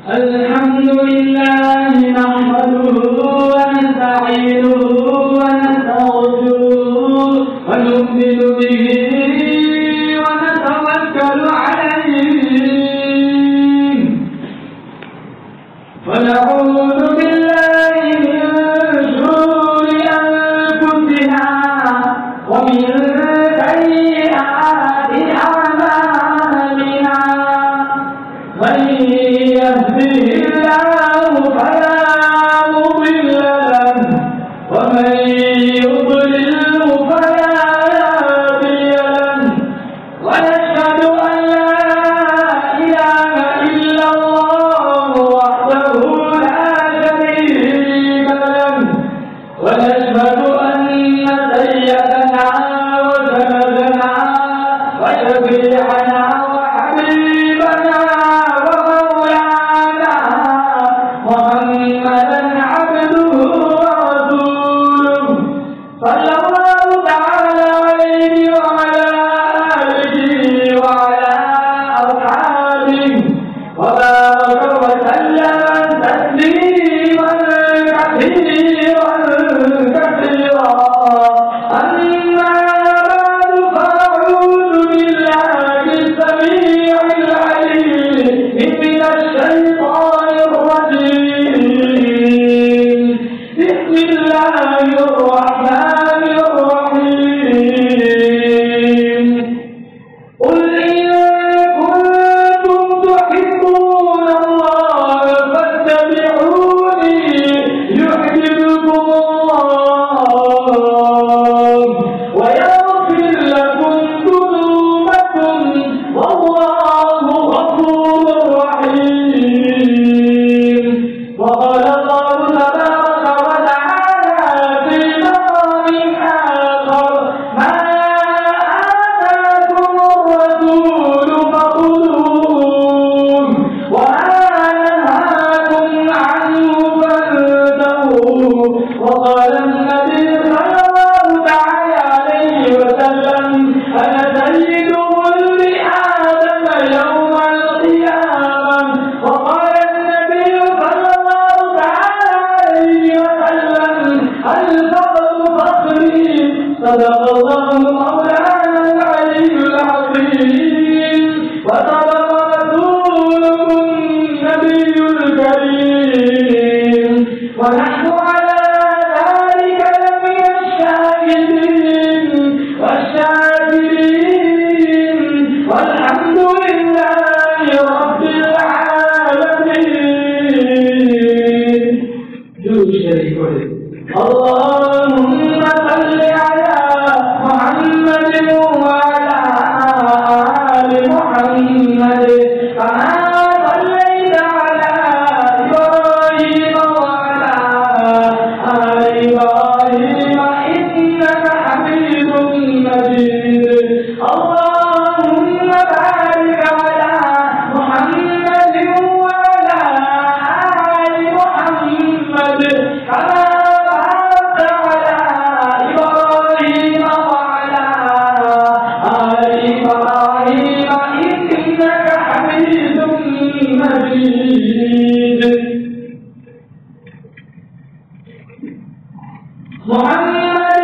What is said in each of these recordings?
الحمد لله نحمده ونستعينه ونستغفره ونؤمن به ونتوكل عليه ونعوذ بالله من شرور أنفسنا ومن سيئات أعمالنا من يهده الله فلا مضل له ومن يضلله فلا هادي له ونشهد أن لا إله إلا الله وحده لا شريك له ونشهد أن سيدنا وسندنا وشفيعنا وحبيبنا ومولانا محمدا عبده ورسوله صلى الله تعالى عليه وعلى آله وعلى أصحابه وبارك وسلم تسليما كثيرا كثيرا أما بعد فأعوذ بالله السميع العليم من الشيطان الرجيم بسم الله الرحمن الرحيم قل إن كنتم تحبون الله فاتبعوني يحببكم الله ويغفر لكم ذنوبكم والله غفور رحيم وقال الله تبارك وتعالى في مقام آخر ما آتاكم الرسول فخذوه وما نهاكم عنه فانتهوا وقال النبي صلى الله تعالى عليه وسلم أنا سيد ولد آدم يوم القيامة وقال النبي صلى الله تعالى عليه وسلم الفقر فقري صدق الله مولانا العلي العظيم وصدق رسوله النبي الكريم ونحن على ذلك لمن الشاهدين والشاكرين والحمد لله رب العالمين. جود شريف اللهم صل على محمد وعلى آل محمد كما صليت على إبراهيم وعلى آل إبراهيم إنك حميد مجيد. اللهم بارك على محمد وعلى آل محمد كما باركت على إبراهيم وعلى آل إبراهيم إنك حميد مجيد. محمد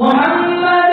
محمد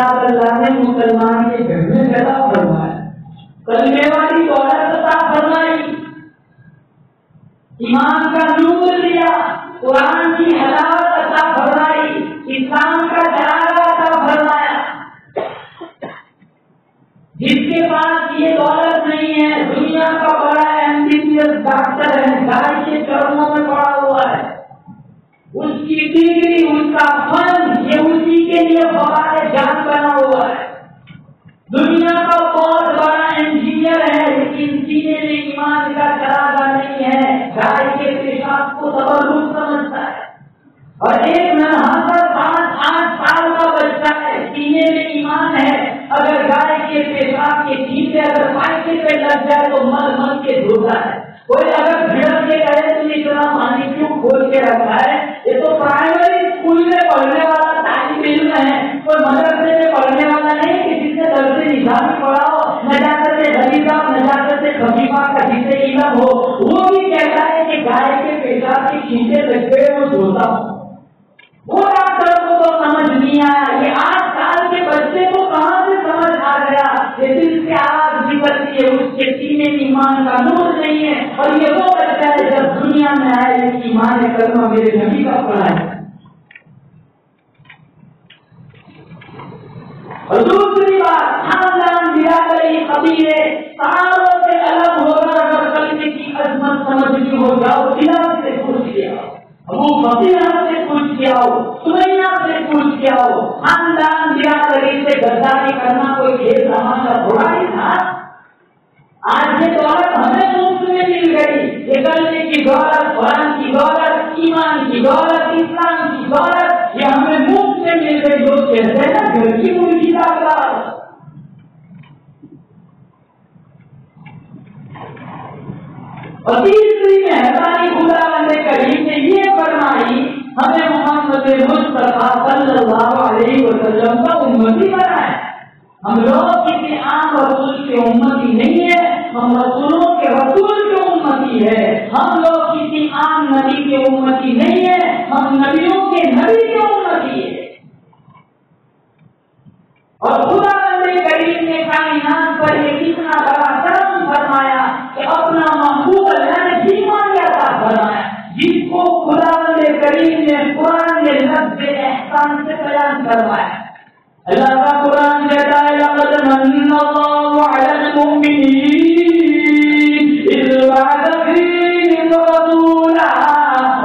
ساتھ اللہ نے مسلمان کے گھر میں پیدا فرمایا، کلمے والی دولت عطا فرمائی، ایمان کا نور دیا، قرآن کی حلاوت عطا فرمائی، اسلام کا جلالہ عطا فرمایا۔ جس کے پاس یہ دولت نہیں ہے، دنیا کا بڑا MBBS ڈاکٹر ہے، گائے کے چرموں میں پڑا ہوا ہے، اس کی ڈگری، اس کا فن، یہ اسی کے لیے بغیر جان بنا ہوا ہے۔ دنیا کا بہت بڑا انجینئر ہے، لیکن سینے میں ایمان کا چراغ نہیں ہے، گائے کے پیشاب کو تبرک سمجھتا ہے۔ اور ایک ننھا 5-8 سال کا بچہ ہے، سینے میں ایمان ہے، اگر گائے کے پیشاب کے چھینٹے اگر پائپے پہ لگ جائے تو مر مر کے دھوتا ہے۔ کوئی اگر بھڑک کے کہے تو اتنا پانی کیوں کھول کے رکھا ہے؟ یہ تو پرائمری اسکول میں پڑھنے والا طالب علم ہے، کوئی مدرسے میں پڑھنے والا نہیں کہ جس سے درس نظامی پڑھاؤ، نجاست غلیظہ نجاست خفیفہ کا جسے علم ہو، وہ بھی کہتا ہے کہ گائے کے پیشاب کے چھینٹے لگ گئے وہ دھوتا ہوں۔ وہ ڈاکٹر کو تو سمجھ نہیں آیا، یہ 8 سال کے بچے کو کہاں سے سمجھ آ گیا کہ دل سے آگ نکلتی ہے، اس کے سینے میں ایمان کا نور نہیں ہے، اور یہ وہ بچہ ہے جب دنیا میں آئے ایمان کلمہ میرے نبی کا پڑھا ہے۔ اور دوسری بات، خاندان برادری قبیلے ساروں سے الگ ہو کر اگر کلمے کی عظمت سمجھنی ہو جاؤ، دلوں سے پوچھ لیا، ابو بکر سے پوچھ کے آؤ، سمیہ سے پوچھ کے آؤ، خاندان برادری سے غداری کرنا کوئی کھیل تماشا تھوڑا ہی تھا۔ آج یہ دولت ہمیں مفت میں مل گئی، یہ کلمے کی دولت، قرآن کی دولت، ایمان کی دولت، اسلام کی دولت، یہ ہمیں مفت میں مل گئی۔ جو کہتے ہیں نا گھر کی مرغی کا دولت۔ اور تیسری مہربانی خدا بندے کریم نے یہ فرمائی، ہمیں محمد مصطفیٰ صلی اللہ علیہ وسلم کا امتی بنایا۔ ہم لوگ کسی عام رسول کے امتی نہیں ہے، ہم رسولوں کے رسول کے امتی ہے۔ ہم لوگ کسی عام نبی کے امتی نہیں ہے، ہم نبیوں کے نبی کے امتی ہے۔ اور خدا بندے کریم نے کائنات پر یہ کتنا بڑا کرم فرمایا کہ اپنا محبوب اللہ نے ایمان عطا فرمایا، جس کو خدا بندے کریم نے قرآن کے لفظ احسان سے بیان کروایا۔ اللہ کا قرآن کہتا ہے لقد من اللہ علی المؤمنین اذ بعث فیہم رسولا،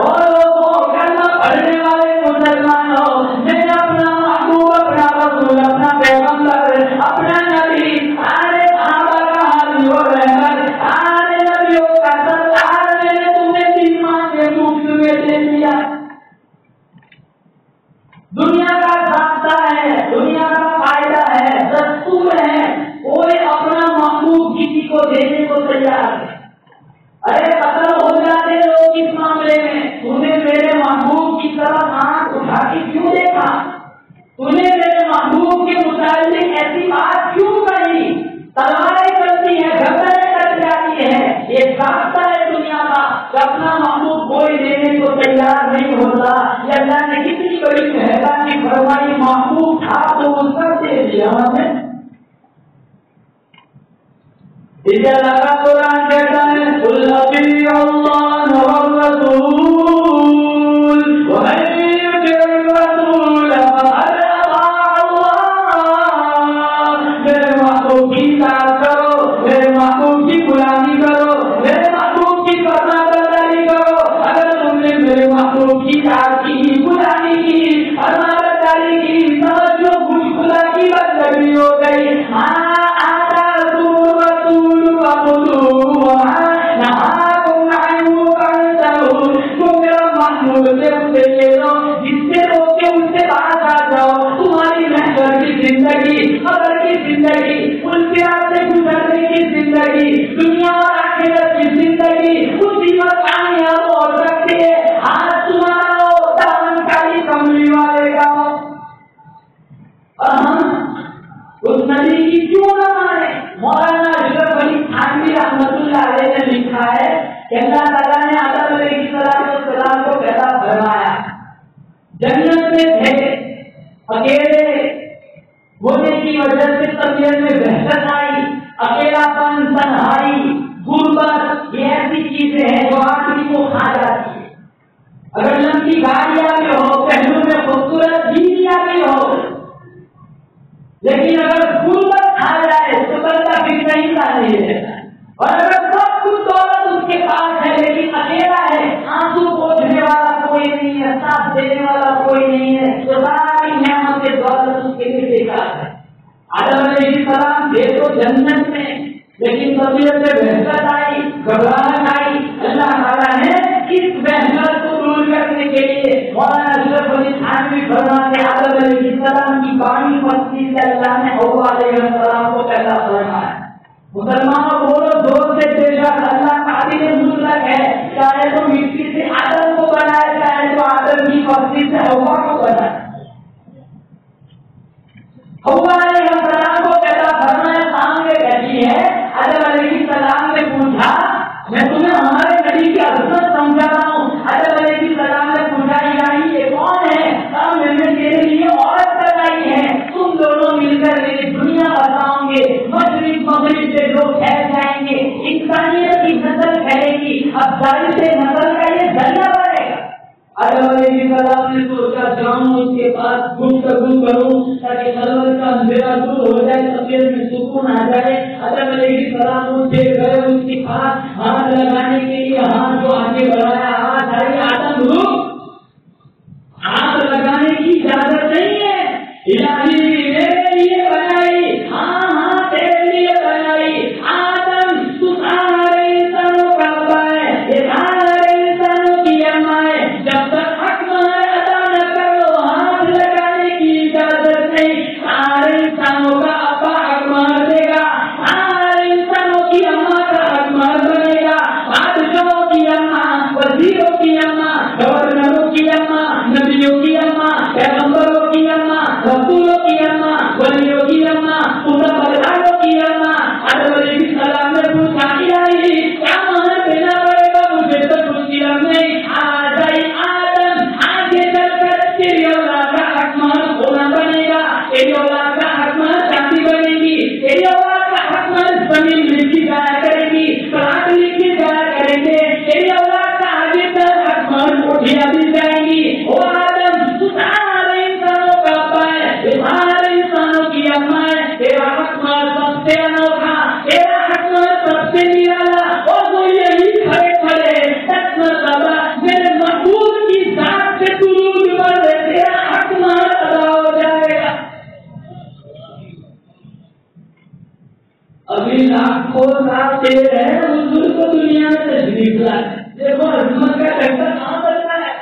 اور لوگوں کلمہ پڑھنے والے مسلمانوں، میں اپنا محبوب، اپنا رسول، اپنا پیغمبر، اپنا نبی، سارے صحابہ کا حامی و رحمت، سارے نبیوں کا سردار، میں نے تمہیں ایمان کے مفت میں دے دیا۔ دنیا کا ضابطہ ہے، دنیا کا فائدہ ہے، دستور ہے، کوئی اپنا محبوب کسی کو دینے کو تیار ہے۔ ارے قتل ہو جاتے لوگ اس معاملے میں، تم نے میرے محبوب کی طرف آنکھ اٹھا کے کیوں دیکھا؟ تم نے میرے محبوب کے متعلق ایسی بات کیوں کہی؟ تلواریں چلتی ہیں، گردنیں کٹ جاتی ہیں، یہ ضابطہ ہے دنیا کا کہ اپنا محبوب کوئی دینے کو تیار نہیں ہوتا۔ یہ اللہ نے کتنی بڑی مہربانی فرمائی، محبوب تھا تو اس کا دے دیا ہمیں۔ اس اللہ کا قرآن کہتا ہے قل اطیعوا اللہ والرسول ومن یطع الرسول فقد اطاع اللہ۔ میرے محبوب کی اطاعت کرو، میرے محبوب کی غلامی کرو، میرے محبوب کی فرما برداری کرو۔ اگر تم نے میرے محبوب کی اطاعت کی، غلامی کی، فرما برداری کی، سمجھو کچھ خدا کی بندگی ہو گئی۔ جس سے روکے ان سے باہر آ جاؤ۔ تمہاری محشر کی زندگی، قبر کی زندگی، ان کے سے گزرنے کی زندگی، دنیا اور آخرت کی زندگی اسی پر کامیاب ہو سکتی ہے۔ ہاتھ تمہارا ہو، دامن کالی کملی والے کا ہو، اور ہم اس نبی کی کیوں نہ مانے؟ مولانا اشرف علی تھانوی رحمۃ اللہ علیہ نے لکھا ہے کہ اللہ تعالیٰ نے آدم علیہ السلام کو پیدا فرمایا، جنت میں تھے اکیلے، وہ دل میں وحشت آئی، اکیلاپن، تنہائی، غربت، یہ ایسی چیزیں ہیں جو آدمی کو کھا جاتی ہے۔ اگر لمبی گاڑیاں بھی ہو، پہلو میں خوبصورت بیویاں بھی ہو، لیکن اگر غربت کھا جائے تو بندہ پھر کہیں کا نہیں رہتا۔ اور اگر سب کچھ دولت اس کے پاس ہے لیکن اکیلا ہے، آنسو پوچھنے والا کوئی نہیں ہے، ساتھ دینے والا کوئی نہیں ہے، تو ساری نعمت دولت اس کے لیے بیکار ہے۔ آدم علیہ السلام تھے تو جنت میں، لیکن طبیعت سے وحشت آئی، گھبراہٹ آئی، اللہ تعالیٰ نے اس وحشت کو دور کرنے کے لیے مولانا اشرف علی تھانوی فرماتے ہیں آدم علیہ السلام کی بانی پستی سے اللہ نے حوا علیہ السلام کو پیدا فرمایا۔ مسلمانوں بولو زور سے بے شک اللہ قادر مطلق ہے، چاہے تو مٹی سے آدم کو بنائے، چاہے تو آدم کی پستی سے حوا کو بنائے۔ حوا علیہ السلام کو پیدا فرمایا سامنے بیٹھی ہے، آدم علیہ السلام نے پوچھا، میں تمہیں ہمارے نبی کی عظمت سمجھا رہا ہوں۔ آدم علیہ السلام نے پوچھا یہ کون ہے؟ کہا میں نے تیرے لیے عورت بنائی ہے، تم دونوں مل کر میری دنیا بساؤ گے، مشرق مغرب سے لوگ پھیل جائیں گے، انسانیت کی نسل پھیلے گی، افزائش سے نسل کا یہ ذریعہ بنے گا۔ آدم علیہ السلام نے سوچا جاؤں اس کے پاس گفتگو کروں تاکہ خلوت کا اندھیرا دور ہو جائے، طبیعت میں سکون آ جائے۔ آدم علیہ السلام اس سے گئے، اس کے پاس ہاتھ لگانے کے لیے ہاتھ کو آگے بڑھایا، ہاتھ آئی، آدم رک، ہاتھ لگانے کی اجازت نہیں ہے، الہی میرے لیے بنائی، ہاں تیرے لیے بنائی۔ آدم تو سارے انسانوں کا ابا ہے، یہ سارے انسانوں کی اماں ہے، جب تک حق مال ادا نہ کرو ہاتھ لگانے کی اجازت نہیں۔ سارے انسانوں کا ابا حق مال دے گا، سارے انسانوں کی اماں کا حق مال بنے گا، بادشاہوں کی اماں، وزیروں کی اماں، گورنروں کی اماں، نبیوں کی اماں، پیغمبروں کی اماں، رسولوں کی اماں، ولیوں کی اماں، متبرعوں کی اماں۔ آدم علیہ السلام نے پوچھا الہی کیا مال دینا پڑے گا؟ مجھے تو کچھ علم نہیں۔ آدم آگے چل کر تیری اولاد کا حق مال ہونا بنے گا، تیری اولاد کا حق مال شادی بنے گی، تیری اولاد کا حق مال زمین لکھی جایا کرے گی، پلاٹ لکھی جایا کریں گے، تیری اولاد کا آگے تک حق مال کوٹھیاں دی جائیں گی۔ او آدم تو سارے انسانوں کا ابا ہے، سارے انسانوں کی اماں ہے، تیرا حق مال سب سے انوکھا، تیرا حق مال سب سے نرالا، اور وہ یہی کھڑے کھڑے 10 مرتبہ میرے محبوب کی ذات سے درود پڑھ دے، تیرا حق مال ادا ہو جائے گا۔ ابھی لاکھوں سال تیرے ہیں حضور کو دنیا میں تشریف لائے، دیکھو عظمت کا ڈھنگا کہاں بنتا ہے۔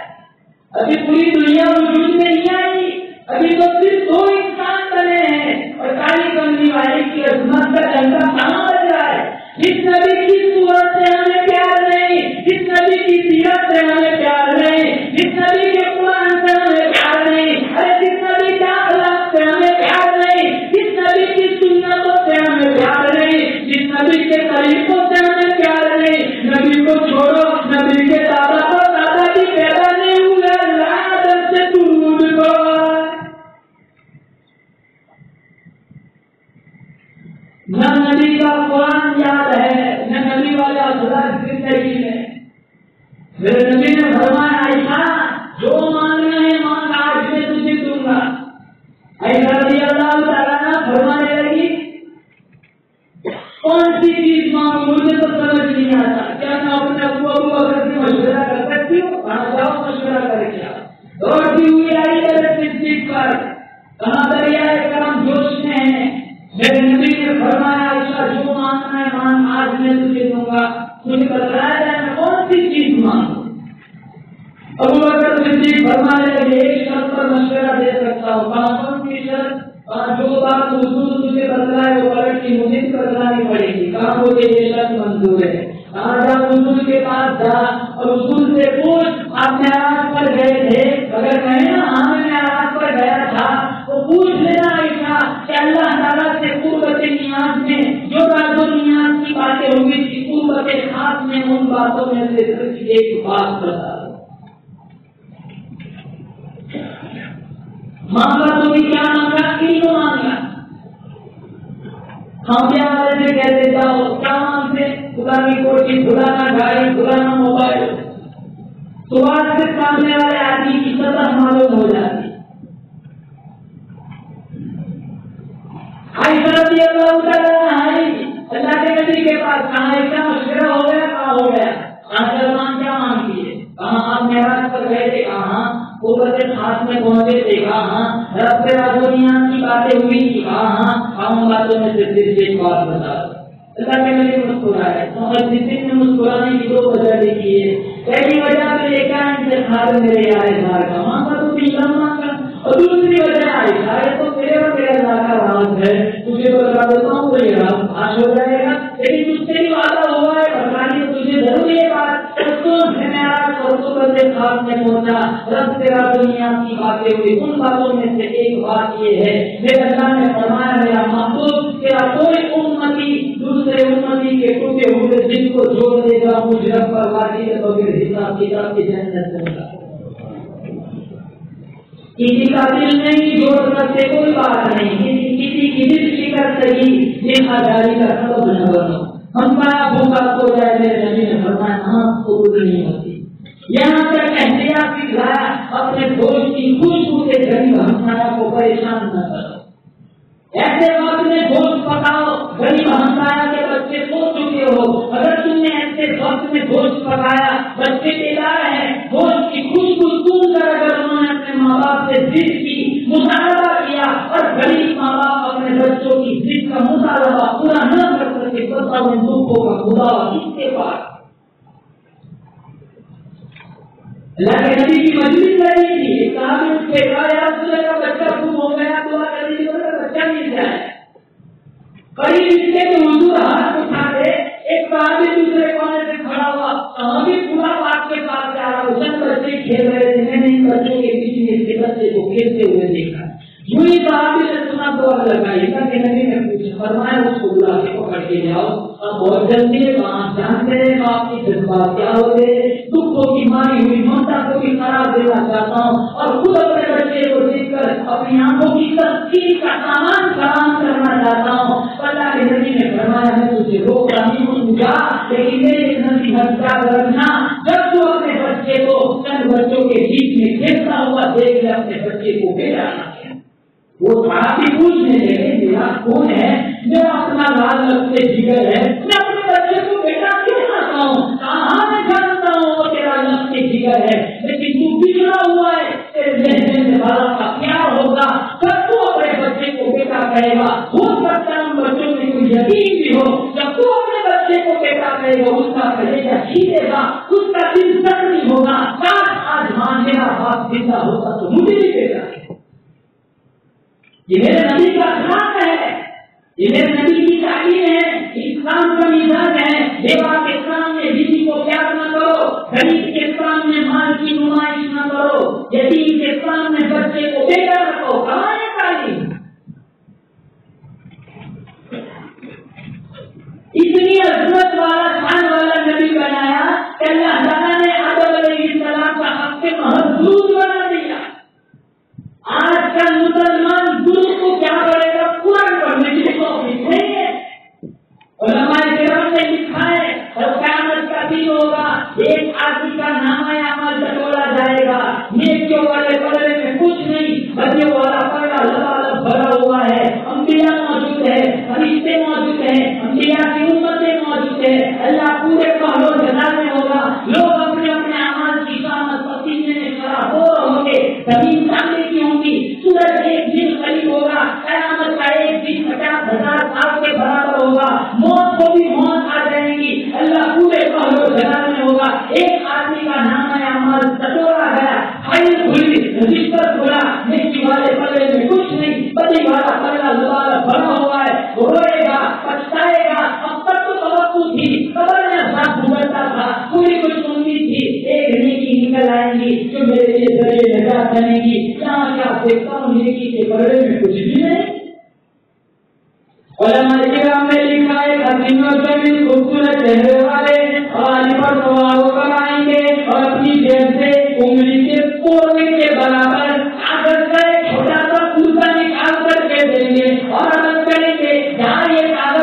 ابھی پوری دنیا وجود میں نہیں آئی، ابھی تو صرف 2 انسان بنے ہیں، اور کالی کملی والی کی عظمت کا ڈنگا کہاں بن رہا ہے۔ جس نبی کی صورت سے ہمیں پیار نہیں، جس نبی کی سیرت سے ہمیں پیار نہیں، جس نبی کے قرآن سے ہمیں پیار نہیں، ارے جس نبی کے اخلاق سے ہمیں پیار نہیں، جس نبی کی سنتوں سے ہمیں پیار نہیں، جس نبی کے طریقوں سے ہمیں پیار نہیں، نبی کو چھوڑو، نبی کے دادا کو دادا بھی پیدا نہیں ہوئے، اللہ سے درود کرو۔ نہ نبی کا قرآن یاد ہے، نہ نبی والا اخلاق زندگی میں۔ میرے نبی نے فرمایا عائشہ جو مانگنا ہے مانگ، آج میں تجھے دوں گا۔ عائشہ رضی اللہ تعالیٰ عنہ فرمانے لگی کون سی چیز مانگ، مجھے تو سمجھ نہیں آتا، کیا میں اپنے ابو بکر سے مشورہ کر سکتی ہوں؟ کہاں جاؤ مشورہ کر کے آؤ۔ دوڑتی ہوئی آئی میرے صدیق پر، کہاں دریائے کرم جوش میں ہے۔ میرے نبی نے فرمایا عائشہ جو مانگنا ہے مانگ، آج میں تجھے دوں گا۔ مجھے بتلایا جائے میں کون سی چیز مانگوں؟ ابو بکر صدیق فرمانے لگے ایک شرط پر مشورہ دے سکتا ہوں۔ کون سی شرط؟ جو بات حضور تجھے بتلائے وہ پلٹ کی مجھے بتلانی پڑے گی۔ کہاں مجھے یہ شرط منظور ہے؟ کہاں جا حضور کے پاس جا اور حضور سے پوچھ آپ معراج پر گئے تھے، اگر کہیں نا ہاں میں معراج پر گیا تھا تو پوچھ لینا عائشہ کہ اللہ تعالیٰ سے قربت نیاز میں جو راز و نیاز کی باتیں ہوں گی تھی، قربت خاص میں ان باتوں میں سے ایک بات بتا دو۔ مانگا تو بھی کیا مانگا، علم مانگا۔ کھانپیا والے سے کہتے جاؤ سامان سے پرانی کوٹھی پرانا گاڑی پرانا موبائل صبح سے سامنے والے آدمی کی سطح معلوم ہو جاتی. عائشہ رضی اللہ تعالیٰ اللہ کے نبی کے پاس کہاں اتنا مشورہ ہو گیا کہاں ہو گیا سلمان کیا مانگتی ہے کہاں آپ معراج پر گئے تھے کہاں قوت خاص میں پہنچے تھے کہاں رب دنیا کی باتیں ہوئی تھی کہاں ہم باتوں میں سے صرف ایک بات بتا دو. اللہ کے نبی مسکرائے محدثین نے مسکرانے کی دو وجہ لکھی ہے. پہلی وجہ میں ایک انتخاب میرے اظہار کا مانگا تو پیلا مانگا اور دوسری وجہ آئی تو تیرے اور تیرے اللہ کا راز ہے تجھے بتا دیتا ہوں تو یہ راز آج ہو جائے گا لیکن تجھ سے بھی وعدہ ہوا ہے بتانے تجھے ضروری ہے بات خاص میں پہنچا رب تیرا دنیا کی باتیں ہوئی ان باتوں میں سے ایک بات یہ ہے میرے اللہ نے فرمایا میرا محبوب تیرا کوئی امتی دوسرے امتی کے ٹوٹے ہوئے دل کو جوڑ دے گا مجھ رب پر واقعی ہے تو پھر حساب کتاب کی جنت سے ہوگا. کسی کا دل نہیں جوڑ سکتے کوئی بات نہیں کسی کی دل فکر صحیح دیکھا جاری کا سبب نہ بنو. ہم پایا بھوکا ہو جائے میرے نبی نے فرمایا ہم قبول نہیں ہوتی. یہاں تک احتیاط سکھلایا اپنے گوشت کی خوشبو سے غریب ہمسایہ کو پریشان نہ کرو. ایسے وقت میں گوشت پکاؤ غریب ہمسایہ کے بچے سو چکے ہو اگر تم نے ایسے وقت میں گوشت پکایا بچے تیار ہیں گوشت کی خوشبو سن کر اگر انہوں نے اپنے ماں باپ سے ضد کی مطالبہ کیا اور غریب ماں باپ اپنے بچوں کی ضد کا مطالبہ پورا نہ کر سکے بتاؤ ان دکھوں کا خدا کس کے پاس. اللہ کے نبی کی مجلس رہی تھی صحابی اس کے کا بچہ خوب ہو گیا دعا کر دی بچہ مل جائے قریب اس کے کہ حضور ہاتھ اٹھا دے ایک صحابی دوسرے کونے سے کھڑا ہوا صحابی پورا پاک کے پاس جا رہا حسن بچے کھیل رہے تھے میں نے ان بچوں کے بیچ میں اس کے بچے کو کھیلتے ہوئے دیکھا یوں ہی صحابی نے سنا دعا لگائی اللہ کے نبی نے پوچھا فرمایا اس کو بلا کے پکڑ کے جاؤ اب بہت جلدی ہے وہاں جانتے ہیں آپ کی جذبات کیا ہوتے ہیں دکھوں کی ماری ہوئی ممتا کو بھی قرار دینا چاہتا ہوں اور خود اپنے بچے کو دیکھ کر اپنی آنکھوں کی تصویر کا سامان فراہم کرنا چاہتا ہوں. اللہ کے نبی نے فرمایا میں تجھے روک رہی ہوں جا لیکن میری نصیحت کا رکھنا جب تو اپنے بچے کو چند بچوں کے بیچ میں کھیلتا ہوا دیکھ لے اپنے بچے کو بھیجانا ہے. وہ صحابی پوچھنے لگے میرا کون ہے میرا اپنا لال لگتے جگر ہے میں اپنے بچے کو بیٹا کیوں کہتا ہوں کہاں میں جانتا ہوں وہ تیرا لگتے جگر ہے لیکن تو بگڑا ہوا ہے تیرے ذہن میں والا کا پیار ہوگا جب تو اپنے بچے کو بیٹا کہے گا ہو سکتا ہے ان بچوں میں کوئی یقین بھی ہو جب تو اپنے بچے کو بیٹا کہے گا اس کا کلیجہ چھیلے گا اس کا دل زخمی ہوگا کاش آج ماں میرا باپ زندہ ہوتا تو مجھے بھی بیٹا ہے. یہ میرے نبی کا اخلاق ہے یہ میرے نبی کی تعلیم ہے اسلام کا مزاج ہے. بیوہ کے سامنے بیوی کو پیار نہ کرو غریب کے سامنے مال کی نمائش نہ کرو یتیم کے سامنے بچے کو بیٹا رکھو کہاں ہے تعلیم. اتنی عظمت والا شان والا نبی بنایا کہ اللہ تعالیٰ نے آدم علیہ السلام کا حق سے محدود بنا دیا. آج کل مسلمان دودھ کو کیا کرے گا قرآن پڑھنے کی توفیق نہیں ہے. علماء کرام نے لکھا ہے اور قیامت کا دن ہوگا ایک آدمی کا نامہ عمل ٹٹولا جائے گا نیکیوں والے پلڑے میں کچھ نہیں بدیوں والا پلڑا لبالب بھرا ہوا ہے. انبیاء موجود ہے فرشتے موجود ہیں انبیاء کی امتیں موجود ہے. اللہ پورے پہلو جلال میں ہوگا لوگ اپنے اپنے اعمال کی شامت پسینے میں خراب ہو رہے گے زمین چاندی کی ہوں گی سورج ایک دن قریب ہوگا قیامت کا ایک دن 50,000 سال کے برابر ہوگا موت کو بھی موت آ جائے گی. اللہ پورے پہلو جلال میں ہوگا ایک آدمی کا نام ہے عمل ٹٹولا گیا فائل کھلی رجسٹر کھلا نیکی والے پلڑے میں کچھ نہیں بدی والا پلڑا لبالہ بھرا ہوا ہے وہ روئے گا پچھتائے گا. اب تک تو توقع تھی قبر میں ساتھ گزرتا تھا پوری کچھ امید تھی ایک نیکی نکل آئے گی جو میرے لیے ذریعے نجات بنے گی. کیا دیکھتا ہوں نیکی کے پلڑے میں کچھ بھی نہیں. علماء کرام نے لکھا ہے حسین و جمیل خوبصورت چہرے والے عالی پر سواروں پر آئیں گے اور اپنی جیب سے انگلی کے پورنے کے برابر کاغذ کا ایک چھوٹا سا کوزہ نکال کر کے دیں گے اور عرض کریں گے جہاں یہ کاغذ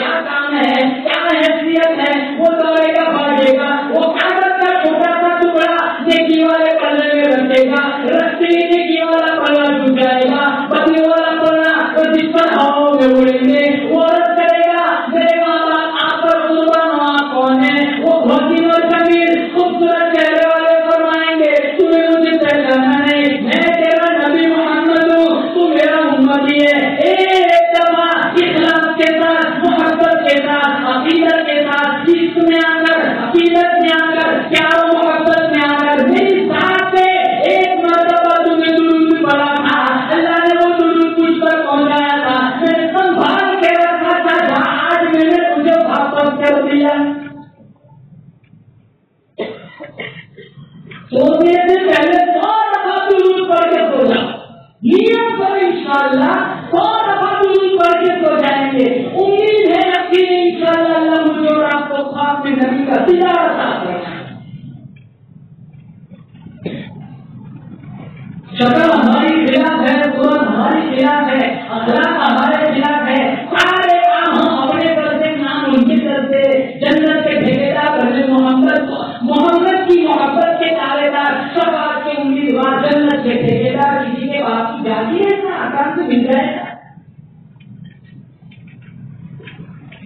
کیا کام ہے، کیا حیثیت ہے، وہ دوڑے گا بھاگے گا، وہ کاغذ کا چھوٹا سا ٹکڑا نیکی والے پلے میں رکھے گا، رکھتے ہی نیکی والا پلہ ٹوٹ جائے گا، بدی والا پلہ تو جس پر ہواؤں میں اڑیں گے وہ رد کرے گا، میرے ماں باپ آپ پر قربان ہوا کون ہے، وہ حسین اور جمیل خوبصورت چہرے والے فرمائیں گے تمہیں مجھے پہچانا نہیں، میں تیرا نبی محمد ہوں، تو میرا امتی ہے۔ ایک دفعہ اخلاص کے ساتھ، محبت کے ساتھ، عقیدت کے ساتھ، عشق میں آ کر، عقیدت میں آ کر، پیار و محبت میں آ کر میری ذات سے ایک مرتبہ تمہیں درود پڑا تھا، اللہ نے وہ درود مجھ پر پہنچایا تھا، میں نے سنبھال کے رکھا تھا، آج میں نے تجھے واپس کر دیا۔ سونے سے پہلے 100 دفعہ درود پڑھ کے سو جاؤ، نیت کرو انشاءاللہ 100 دفعہ درود پڑھ کے سو جائیں گے، امید ہے یقین انشاءاللہ اللہ مجھے اور آپ کو خواب میں نبی کا دیدار عطا کرے گا۔ شکل ہماری خلاف ہے، قرآن ہماری خلاف ہے، اخلاق ہمارے خلاف ہے، سارے کام ہم اپنے کرتے، نام ان کے کرتے، جنت کے ٹھیکیدار کرنے محمد کی محبت کے دعوے دار، شفاعت کے امیدوار، جنت کے ٹھیکیدار، کسی کے باپ کی جاتی ہے نا آسان سے مل جائے گا۔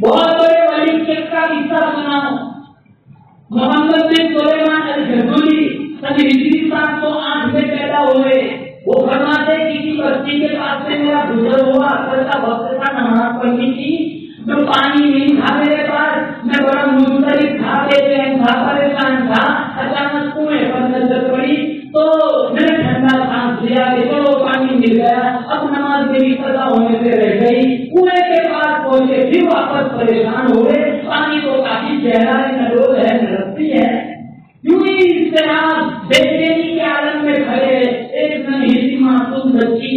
بہت بڑے ولی کا قصہ سناؤ، محمد بن سلیمان الجھلی سن ہجری 708 میں پیدا ہوئے، وہ فرماتے کسی بستی کے پاس سے میرا گزر ہوا، اثر کا وقت تھا، نماز پڑھنی تھی، جو پانی نہیں تھا میرے پاس، میں بڑا مختلف تھا، بے چین تھا، پریشان تھا، اچانک کنویں پر نظر پڑی تو میں نے ٹھنڈا سانس لیا کہ چلو پانی مل گیا، اب نماز میری قضا ہونے سے رہ گئی، کنویں کے پاس پہنچے پھر واپس پریشان ہوئے، پانی تو کافی گہرا ہے، نڈول ہے، نرسی ہے، یوں ہی اضطراب بے چینی کے عالم میں کھڑے، ایک ننھی معصوم بچی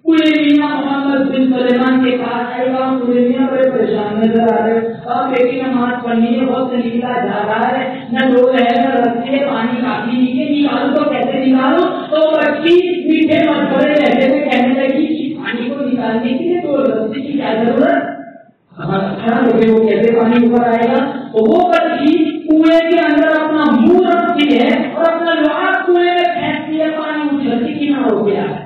پورے میاں محمد بن سلیمان کے پاس آئے گا، پورے میاں بڑے پریشان نظر آ رہے، اور بیٹی نماز پڑھنی ہے، بہت نکلا جا رہا ہے، نہ ڈول ہے نہ رسی ہے، پانی کافی نیچے، نکالو تو کیسے نکالو، تو بچی میٹھے مشورے لہجے میں کہنے لگی کہ پانی کو نکالنے کے لیے تو رسی کی کیا ضرورت، اچھا مجھے وہ کیسے پانی اوپر آئے گا، تو وہ بچی کنویں کے اندر اپنا منہ رکھتی ہے اور اپنا لعاب کنویں میں پھینکتی ہے، پانی اچھلتی کی نہ ہو گیا ہے۔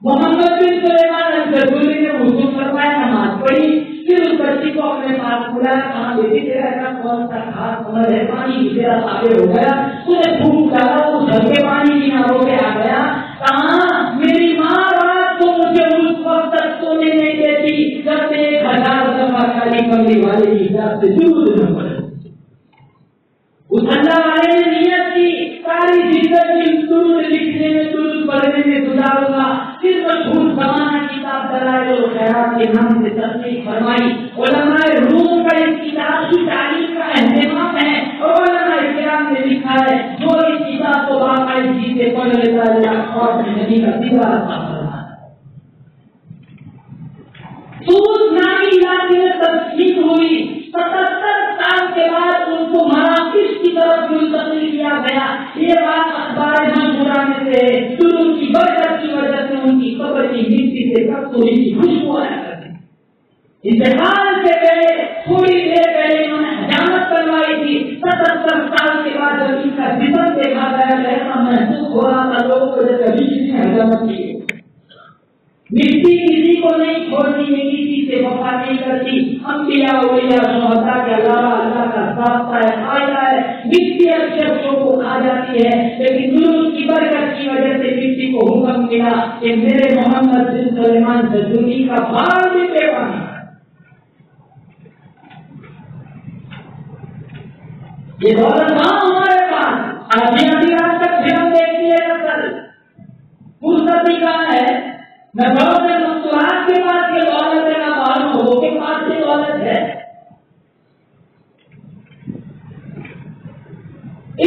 محمد بن سلیمان الجھلی نے وضو فرمایا، نماز پڑھی، پھر اس بچی کو اپنے پاس بلایا، کہاں بیٹی تیرا کا کون سا خاص عمل ہے، پانی تیرا صافی ہو گیا، اسے پھونک ڈالا، وہ جھل کے پانی کی نہ ہو کے آ گیا، کہاں میری ماں رات کو مجھے اس وقت تک سونے نہیں دیتی جب 1000 دفعہ کالی کملی والے کی حساب سے درود نہ پڑے۔ اس اللہ والے نے نیت کی ساری زندگی درود لکھنے میں، درود پڑھنے میں گزاروں گا، پھر مشہور زمانہ کتاب دلائل الخیرات کے نام سے تصنیف فرمائی، علماء روم کا اس کتاب کی تعلیم کا اہتمام ہے، اور علماء کرام نے لکھا ہے جو اس کتاب کو باقاعدگی سے پڑھ لیتا ہے اور نبی کا دیدار عطا فرماتا ہے۔ سود نامی علاقے میں تصنیف ہوئی، 77 سال کے بعد ان کو مراکش کی طرف منتقل کیا گیا، یہ بات اخبار منشورہ میں سے درود کی برکت کی وجہ سے ان کی قبر کی مٹی سے کستوری کی خوشبو آیا کرتی۔ انتقال سے پہلے تھوڑی دیر پہلے انہوں نے حجامت کروائی تھی، 77 سال کے بعد جب ان کا جسم دیکھا گیا تو ایسا محسوس ہو رہا تھا لوگوں کو جیسے ابھی کسی نے حجامت کی ہے۔ مٹی کسی کو نہیں چھوڑتی، مٹی سے وفا نہیں کرتی، انبیاء اولیاء شہداء کے علاوہ اللہ کا ضابطہ ہے، قاعدہ ہے، مٹی اکثر کو کھا جاتی ہے، لیکن درود کی برکت کی وجہ سے مٹی کو حکم ملا کہ میرے محمد بن سلیمان الجھلی کا بال بھی بے پانی۔ یہ دولت کہاں ہمارے پاس، آدھی آدھی رات تک فلم دیکھتی ہے، نسل فرصتی کہاں ہے، نہ بہت سے مستورات کے پاس یہ دولت ہے، نہ معلوم کے پاس یہ دولت ہے۔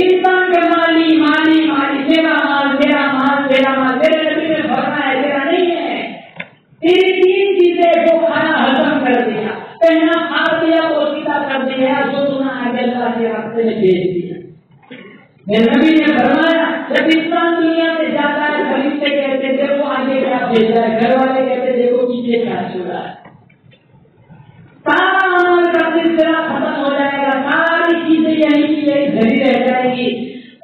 انسان کے مالی مالی مالی، میرا مال میرا مال میرا مال، میرے نبی نے فرمایا ہے تیرا نہیں ہے، تیری 3 چیزیں جو کھانا ہضم کر دیا، پہنا کھا دیا، پوشیدہ کر دیا، جو سنا آگے اللہ کے راستے میں بھیج دیا۔ میرے نبی نے فرمایا جب انسان دنیا سے جاتا ہے، فرشتے کہتے دیکھو آگے کیا بھیجا ہے، گھر والے کہتے دیکھو پیچھے کیا چھوڑا ہے، سارا عمل کا سلسلہ ختم ہو جائے گا، ساری چیزیں یہیں کی یہیں دھری رہ جائے گی۔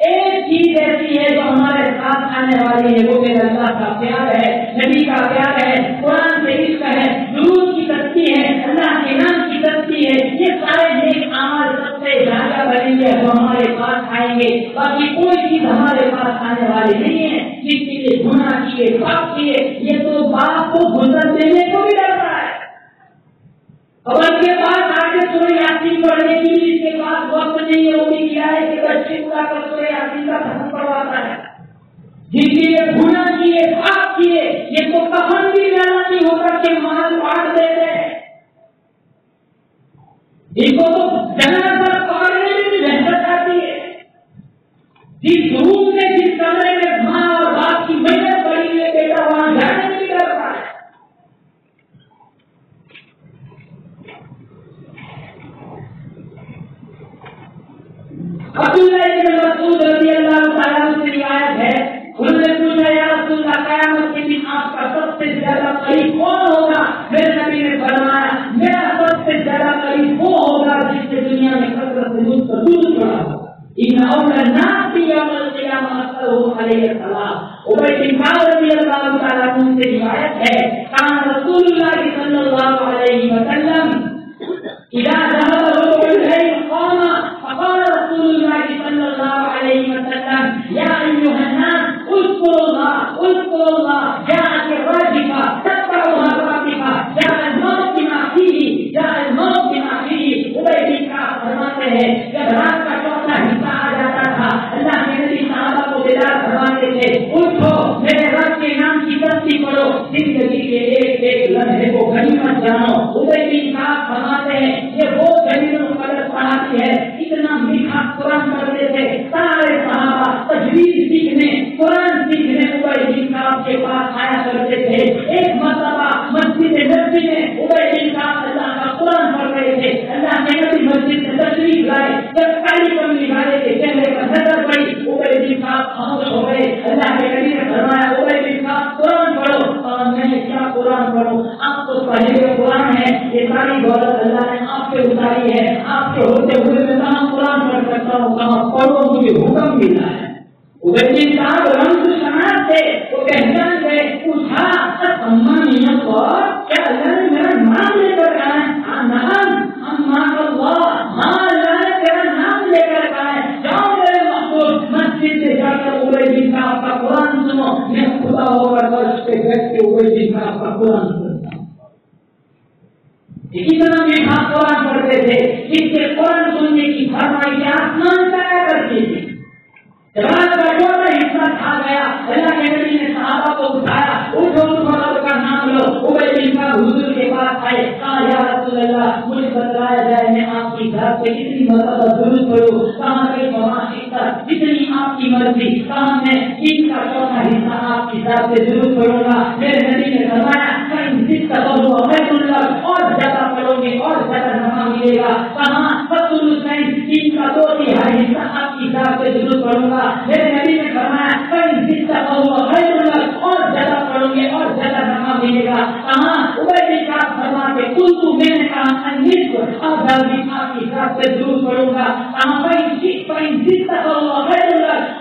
ایک چیز ایسی ہے جو ہمارے ساتھ آنے والی ہے، وہ میرا اللہ کا پیار ہے، نبی کا پیار ہے، قرآن سے عشق ہے، درود کی تسبیح ہے، اللہ کے نام کی تسبیح ہے۔ یہ سارے نیک اعمال سب سے زیادہ بنیں گے جو ہمارے پاس آئیں گے، باقی کوئی چیز ہمارے پاس آنے والی نہیں ہے۔ جس کے لیے گناہ کیے، پاپ کیے، یہ تو باپ کو گزر دینے کو بھی ڈرتا ہے، اور ان کے پاس آ کے سورہ یاسین پڑھنے کی بھی اس کے پاس وقت نہیں ہے، وہ بھی کیا ہے کہ بچے پورا کر سورہ یاسین کا ختم کرواتا ہے۔ جن کے لیے گناہ کیے، پاپ کیے، یہ تو کفن بھی جانا نہیں ہوتا کہ مال بانٹ دیتے ہیں، ان کو تو جنازہ پکڑنے میں بھی محنت آتی ہے۔ جس روم میں، جس کمرے میں ماں اور باپ کی محنت پڑی ہے، بیٹا وہاں جانے نہیں کرتا ہے۔ عبداللہ بن مسعود رضی اللہ تعالیٰ عنہ سے روایت ہے، انہوں نے پوچھا یا رسول اللہ قیامت کے دن آپ کا سب سے زیادہ قریب کون ہوگا؟ میرے نبی نے فرمایا میرا سب سے زیادہ قریب وہ ہوگا جس نے دنیا میں کثرت سے مجھ پر درود پڑھا ہو۔ ان اول الناس یوم القیامہ اکثرهم علیہ السلام۔ عبید بن کعب رضی اللہ تعالیٰ عنہ سے روایت ہے، کان رسول اللہ صلی اللہ علیہ وسلم اذا ذهب ربع الليل قام فقال رسول الله صلى الله عليه وسلم يا ايها الناس اذكروا الله جاءت الراجفه تتبعها الرادفه جاء الموت بما فيه عبید بن کعب فرماتے ہیں جب رات کا چوتھا حصہ آ جاتا تھا، اللہ کے نبی صحابہ کو بیدار فرماتے تھے، اٹھو میرے رب کے نام کی تسبیح پڑھو، زندگی کے ایک ایک لمحے کو غنیمت جانو۔ عبید بن کعب فرماتے ہیں یہ وہ جلیل القدر صحابی ہے، اتنا میٹھا قرآن پڑھتے تھے، سارے صحابہ تجوید سیکھنے، قرآن سیکھنے عبید بن کعب کے پاس آیا کرتے تھے۔ ایک مرتبہ مسجد نبوی میں عبید بن کعب اللہ کا قرآن پڑھ رہے تھے، اللہ کے نبی مسجد سے تشریف لائے، جب پہلی کملی والے کے چہرے پر نظر پڑی عبید بن کعب خاموش ہو گئے۔ اللہ کے نبی نے فرمایا عبید بن کعب قرآن پڑھو، اور میں کیا قرآن پڑھوں، آپ تو صاحب قرآن ہے، یہ ساری دولت اللہ نے آپ سے اتاری ہے، آپ کے ہوتے ہوئے میں کہاں قرآن پڑھ سکتا ہوں، کہاں پڑھو، مجھے حکم ملا ہے۔ عبید بن کعب رمز شناس تھے، وہ پہچان گئے، پوچھا امان پر کیا اللہ نے میرا نام لے کر کہا ہے؟ امان اللہ، ہاں اللہ نے تیرا نام لے کر کہا ہے، جاؤ میرے محبوب مسجد سے جا کر عبید بن کعب کا قرآن سنو، میں خدا ہو کر فرش پہ بیٹھ کے عبید بن کعب کا قرآن سنتا ہوں۔ اتنا میٹھا قرآن پڑھتے تھے، جس کے قرآن سننے کی فرمائش آسمان سے آیا کرتی تھی۔ رات کا چوتھا حصہ کھا گیا، اللہ کے نبی نے صحابہ کو اٹھایا، اٹھو رب کا نام لو۔ عبید بن کعب حضور کے پاس آئے، کہا یا رسول اللہ مجھے بتلایا جائے میں آپ کی ذات پہ کتنی مرتبہ درود پڑھوں؟ کہاں کہ جتنی آپ کی مرضی، کہاں میں تین کا چوتھا حصہ آپ کی ذات پہ درود پڑھوں گا۔ میرے نبی نے فرمایا اور زیادہ پڑھو گے اور زیادہ نفع ملے گا۔ کہاں تین کا دو تہائی حصہ آپ کی ذات پہ درود پڑھوں گا۔ میرے نبی نے فرمایا اور زیادہ پڑھو گے اور زیادہ نفع ملے گا۔ کہاں عبید بن کعب فرماتے قلت، میں نے کہا اور آپ کی ذات پہ درود پڑھوں گا۔ کہاں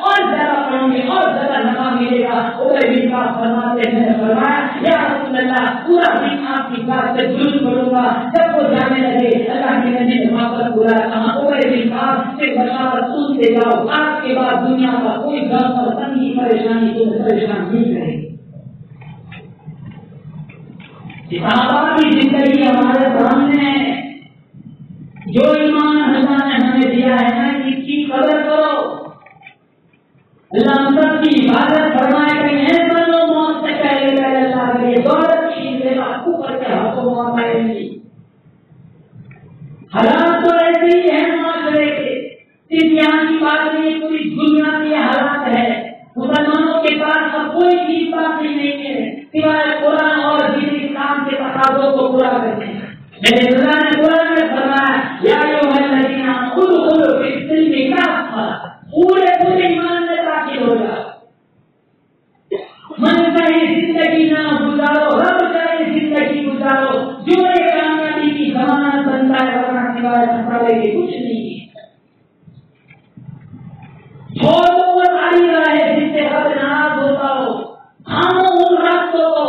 اور زیادہ پڑھوں گے اور زیادہ نفع ملے گا۔ عبید بن کعب فرماتے ہیں فرمایا یا رسول اللہ پورا دن آپ کی ذات پہ درود پڑھوں گا۔ جب وہ جانے لگے اللہ کے نبی نے وہاں پر بولا، کہاں عبید بن کعب سے بشارت سنتے جاؤ، آج کے بعد دنیا کا کوئی غم اور تنگی پریشانی تمہیں پریشان نہیں کرے گی۔ صحابہ کی زندگی ہمارے سامنے ہے، جو ایمان اللہ نے ہمیں دیا ہے نا اس کی قدر کرو۔ اللہ سب کی عبادت فرمائے کہ ایسا لوگ موت سے پہلے اللہ کے لیے دولت کی لاکھوں کر کے ہاتھوں موت آئے گی۔ حالات تو ایسے ہی ہیں معاشرے کے، صرف یہاں کی بات نہیں، پوری دنیا کے حالات ہے۔ مسلمانوں کے پاس اب کوئی چیز باقی نہیں ہے سوائے قرآن اور دین اسلام کے تقاضوں کو پورا کرنے کا۔ میرے اللہ نے قرآن میں فرمایا یا ایھا الذین ادخلوا فی السلم کافہ، پورے ایمان میں داخل ہو جاؤ۔ من چاہے زندگی نہ گزارو، رب چاہے زندگی گزارو، جو ایک کامیابی کی ضمانت ہے سنبھالے گی کچھ نہیں ہے. چھوڑو وہ ساری راہیں جس سے حد ناراض ہوتا ہو. تھامو ان راستوں کو.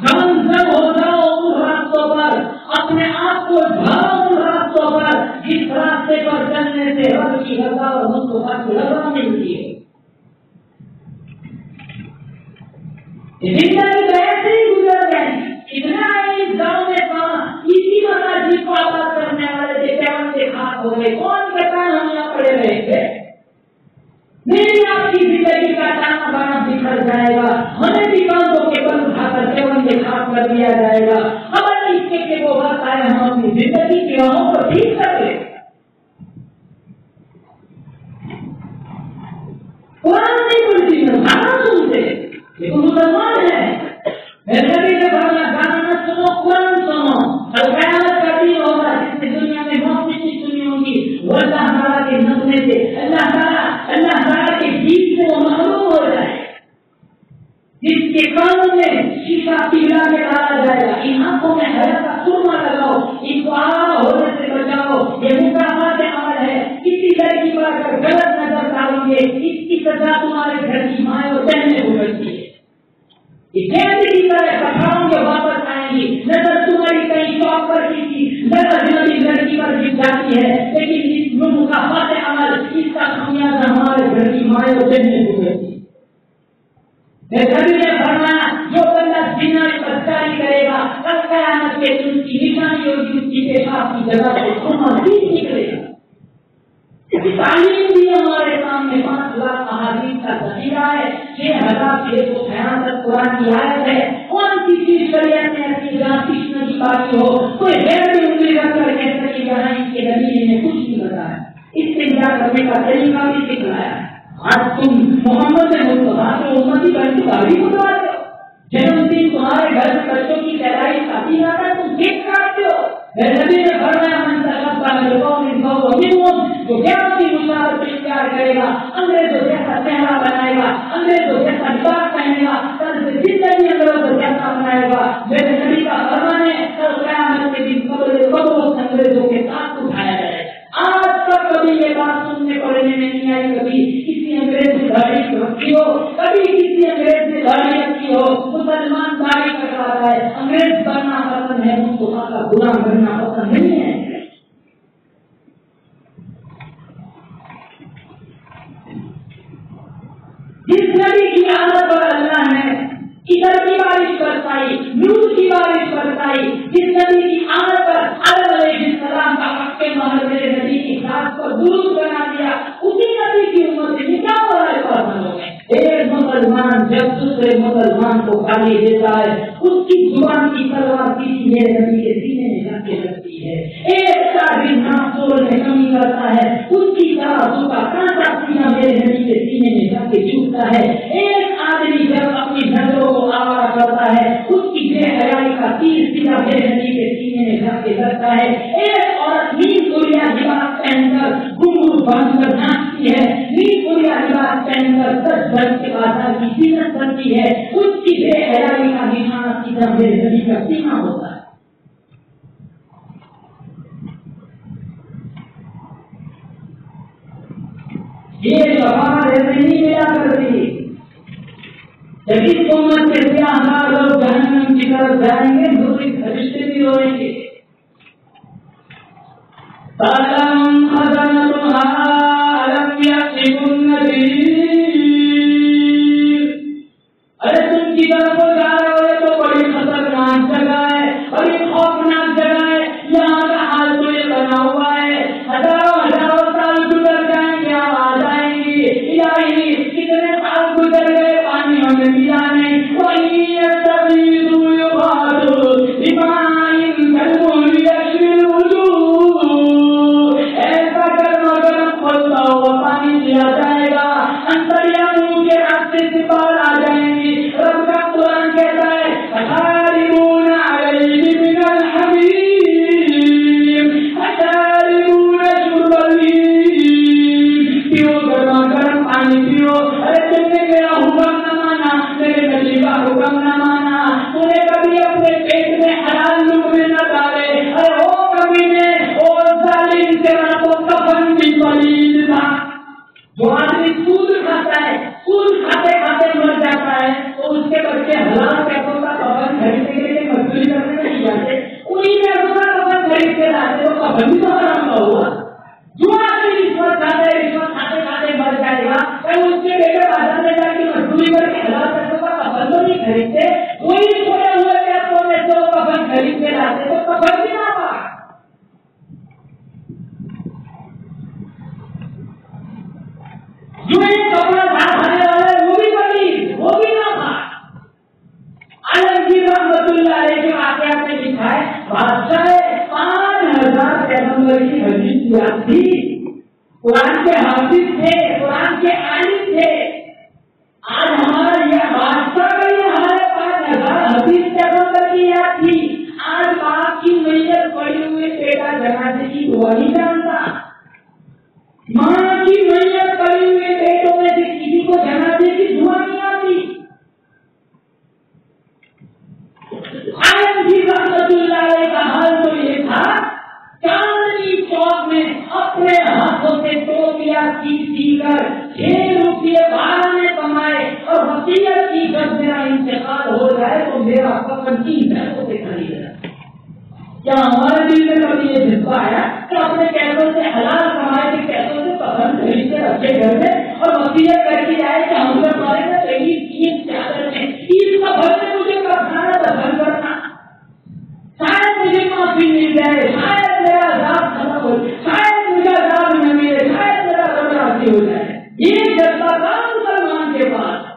گمنزب ہو جاؤ ان راستوں پر. اپنے آپ کو ڈھاؤ ان راستوں پر جس راستے پر چلنے سے رب کی رضا اور مصطفیٰ کی رضا ملتی ہے. زندگی تو ایسے ہی گزر گئی. اتنا اس گاؤں میں اسی مساجد کو آباد کرنے والے تھے پیون سے خاص ہو گئے. کون کہتا ہے ہم یہاں پڑے رہے تھے. میری آپ کی زندگی کا ٹانا بانا بکھر جائے گا. ہمیں بھی کاندھوں کے بل اٹھا کر پیون سے خاص کر دیا جائے گا. ہمارے اس کے وہ وقت آئے ہم اپنی زندگی کے راہوں کو ٹھیک کر دیں. قرآن نہیں بولتی گانا سنتے لیکن مسلمان ہے. نبی نے فرمایا گانا نہ سنو قرآن سنو. قیامت کا دن ہوگا جس سے دنیا میں موسیقی نہیں سنی ہوگی. وہ اللہ تعالیٰ کے نغمے سے اللہ تعالیٰ کے گیت سے وہ محروم ہو جائے. جس کے کانوں میں شیشہ پگھلا کے ڈالا جائے گا. ان آنکھوں میں حیا کا سرما لگاؤ. ان کو آرام ہونے سے بچاؤ. یہ مقامات عمل ہے. کسی لڑکی پر اگر غلط نظر ڈالیں گے اس کی سزا تمہارے گھر کی مائیں اور بہنیں بھگتتی ہے. جیسے کی طرح پٹھاؤں گے واپس آئیں گی. نظر تمہاری کہیں شوق پر کی تھی نظر لڑکی پر گر جاتی ہے. لیکن اس مقامات عمل اس کا خمیازہ ہمارے گھر کی مائیں اور بہنیں بھگتتی ہے. نبی نے فرمایا جو بندہ زنا بدکاری کرے گا کل قیامت کے دن کی نشانی ہوگی اس کی پیشاب کی جگہ سے خون نکلے گا. تعلیم بھی ہمارے سامنے 5,000 احادیث کا ذخیرہ ہے. 6,666 قرآن کی آیت ہے. کون سی چیز شریعت میں ایسی جہاں پیچھنے کی بات ہو کوئی غیر انگلی رکھ کر کہہ سکے جہاں اس کے نبی نے کچھ نہیں بتایا. استنجا کرنے کا طریقہ بھی سکھلایا. آج تم محمد مصطفیٰ کی امتی بن کی تعریف اتارتے ہو. جنم دن تمہارے گھر میں بچوں کی پیدائش شادی آتا ہے تم کیک کاٹتے ہو. نبی نے فرمایا من تشبہ بقوم فهو منهم. جو کی مشابہت اختیار کرے گا انگریزوں جیسا چہرہ بنائے گا انگریزوں جیسا لباس پہنے گا طرز زندگی انگریزوں جیسا بنائے گا. میرے نبی کا فرمان ہے کل قیامت کے دن قبروں انگریزوں کے ساتھ اٹھایا جائے. آج تک کبھی یہ بات سننے پڑھنے میں نہیں آئی کبھی کسی انگریز نے داڑھی رکھی ہو کبھی کسی انگریز نے داڑھی رکھی ہو. مسلمان داڑھی کٹواتا ہے. انگریز بننا پسند ہے مصطفیٰ کا غلام بننا پسند نہیں ہے. جس نبی کی عادت پر اللہ نے ادھر کی بارش برسائی نور کی بارش برسائی. جس نبی کی عادت پر علیہ السلام کا حق محل میرے نبی کی ذات پر درود بنا دیا اسی نبی کی امت سے نکاح ہو رہا ہے. فرمان ہو گئے. ایک مسلمان جب دوسرے مسلمان کو گالی دیتا ہے اس کی زبان کی تلوار کسی میرے نبی کے سینے میں جا کے لگتی ہے. ایک شادی ناصور میں کمی کرتا ہے اس کی ترازو کا کانٹا سینہ میرے نبی کے سینے میں جا کے چوبتا ہے. ایک آدمی جب اپنی نظروں کو آوارہ کرتا ہے اس کی بے حیائی کا تیر سیدھا میرے نبی کے سینے میں جا کے لگتا ہے. ایک عورت نیل کوریا لباس پہن کر گھنگرو باندھ کر ناچتی ہے نیل کوریا لباس پہن کر سچ بھر کے بازار کی زینت بنتی ہے اس کی بے حیائی کا نشانہ سیدھا میرے نبی کا سینہ ہوتا ہے. یہ شفاعت ایسے نہیں ملا کرتی. جب اس امت سے 1000 لوگ جہنم کی طرف جائیں گے دوسری فرشتے بھی ہوئیں گے. سلام خزنتها لم يأتكم نذير. ارے تم کی طرف جا رہے ہو تو بڑی خطرناک جگہ ہے بڑی خوفناک جگہ ہے. یہاں کا حال تو یہ بنا ہوا ہے ہزاروں سال گزر جائیں گے آ جائیں گی. الہی کتنے سال گزر گئے پانی ہمیں ملا نہیں. وہی تبلیغ یباد بماء کالمہل یشوی الوجوہ. ایسا گرما گرم کھولتا ہوا پانی دیا جائے گا. انتر جو آدمی سود کھاتا ہے، سود کھاتے کھاتے مر جاتا ہے تو اس کے بچے حلال پیسوں کا کفن خریدنے کے لیے مزدوری کرنے نہیں جاتے، انہیں پیسوں کا کفن خرید کے لاتے تو کفن بھی تو حرام کا ہوا۔ جو آدمی رشوت کھاتے کھاتے مر جائے گا تو اس کے بیٹے بازار میں جا کے مزدوری کر کے حلال پیسوں کا کفن تو نہیں خریدتے، وہی چھوٹے ہوئے پیسوں میں سے وہ کفن خرید کے لاتے تو کفن بھی نہ پا۔ جو ایک کپڑا کھانے والے وہ بھی بنی وہ بھی نہ تھا۔ عالمگیر رحمت اللہ علیہ کے واقعات میں لکھا ہے بادشاہ 5000 پیغمبر کی حدیث یاد تھی، قرآن کے حافظ تھے، قرآن کے عالم تھے۔ آج ہمارا یہ بادشاہ کا یہ ہمارے 5000 حدیث پیغمبر کی یاد تھی، آج باپ کی میت پڑی ہوئی بیٹا جنازے کی دعا نہیں جانتا، ماں کی میت پڑی ہوئے بیٹوں میں سے کسی کو جنازے کی دعا نہیں آتی۔ عالمگیر رحمت اللہ علیہ کا حال تو یہ تھا، چاندنی چوک میں اپنے ہاتھوں سے ٹوپیاں سی کر 6 روپئے 12 میں کمائے اور وصیت کی جب میرا انتقال ہو جائے تو میرا کفن 3 پیسوں سے خریدا۔ کیا ہمارے دل میں کبھی یہ جذبہ آیا کہ اپنے پیسوں سے حلال کمائے کے پیسوں سے کفن خرید کے رکھے گھر میں اور وصیت کر کے جائے کہ ہم لوگ ہمارے میں پہلی 3 چادر میں اس کفن میں مجھے کفنانا دفن کرنا، شاید مجھے معافی مل جائے، شاید میرا عذاب ختم ہو جائے، شاید مجھے عذاب نہ ملے، شاید میرا رب راضی ہو جائے۔ یہ جذبہ تھا مسلمان کے پاس۔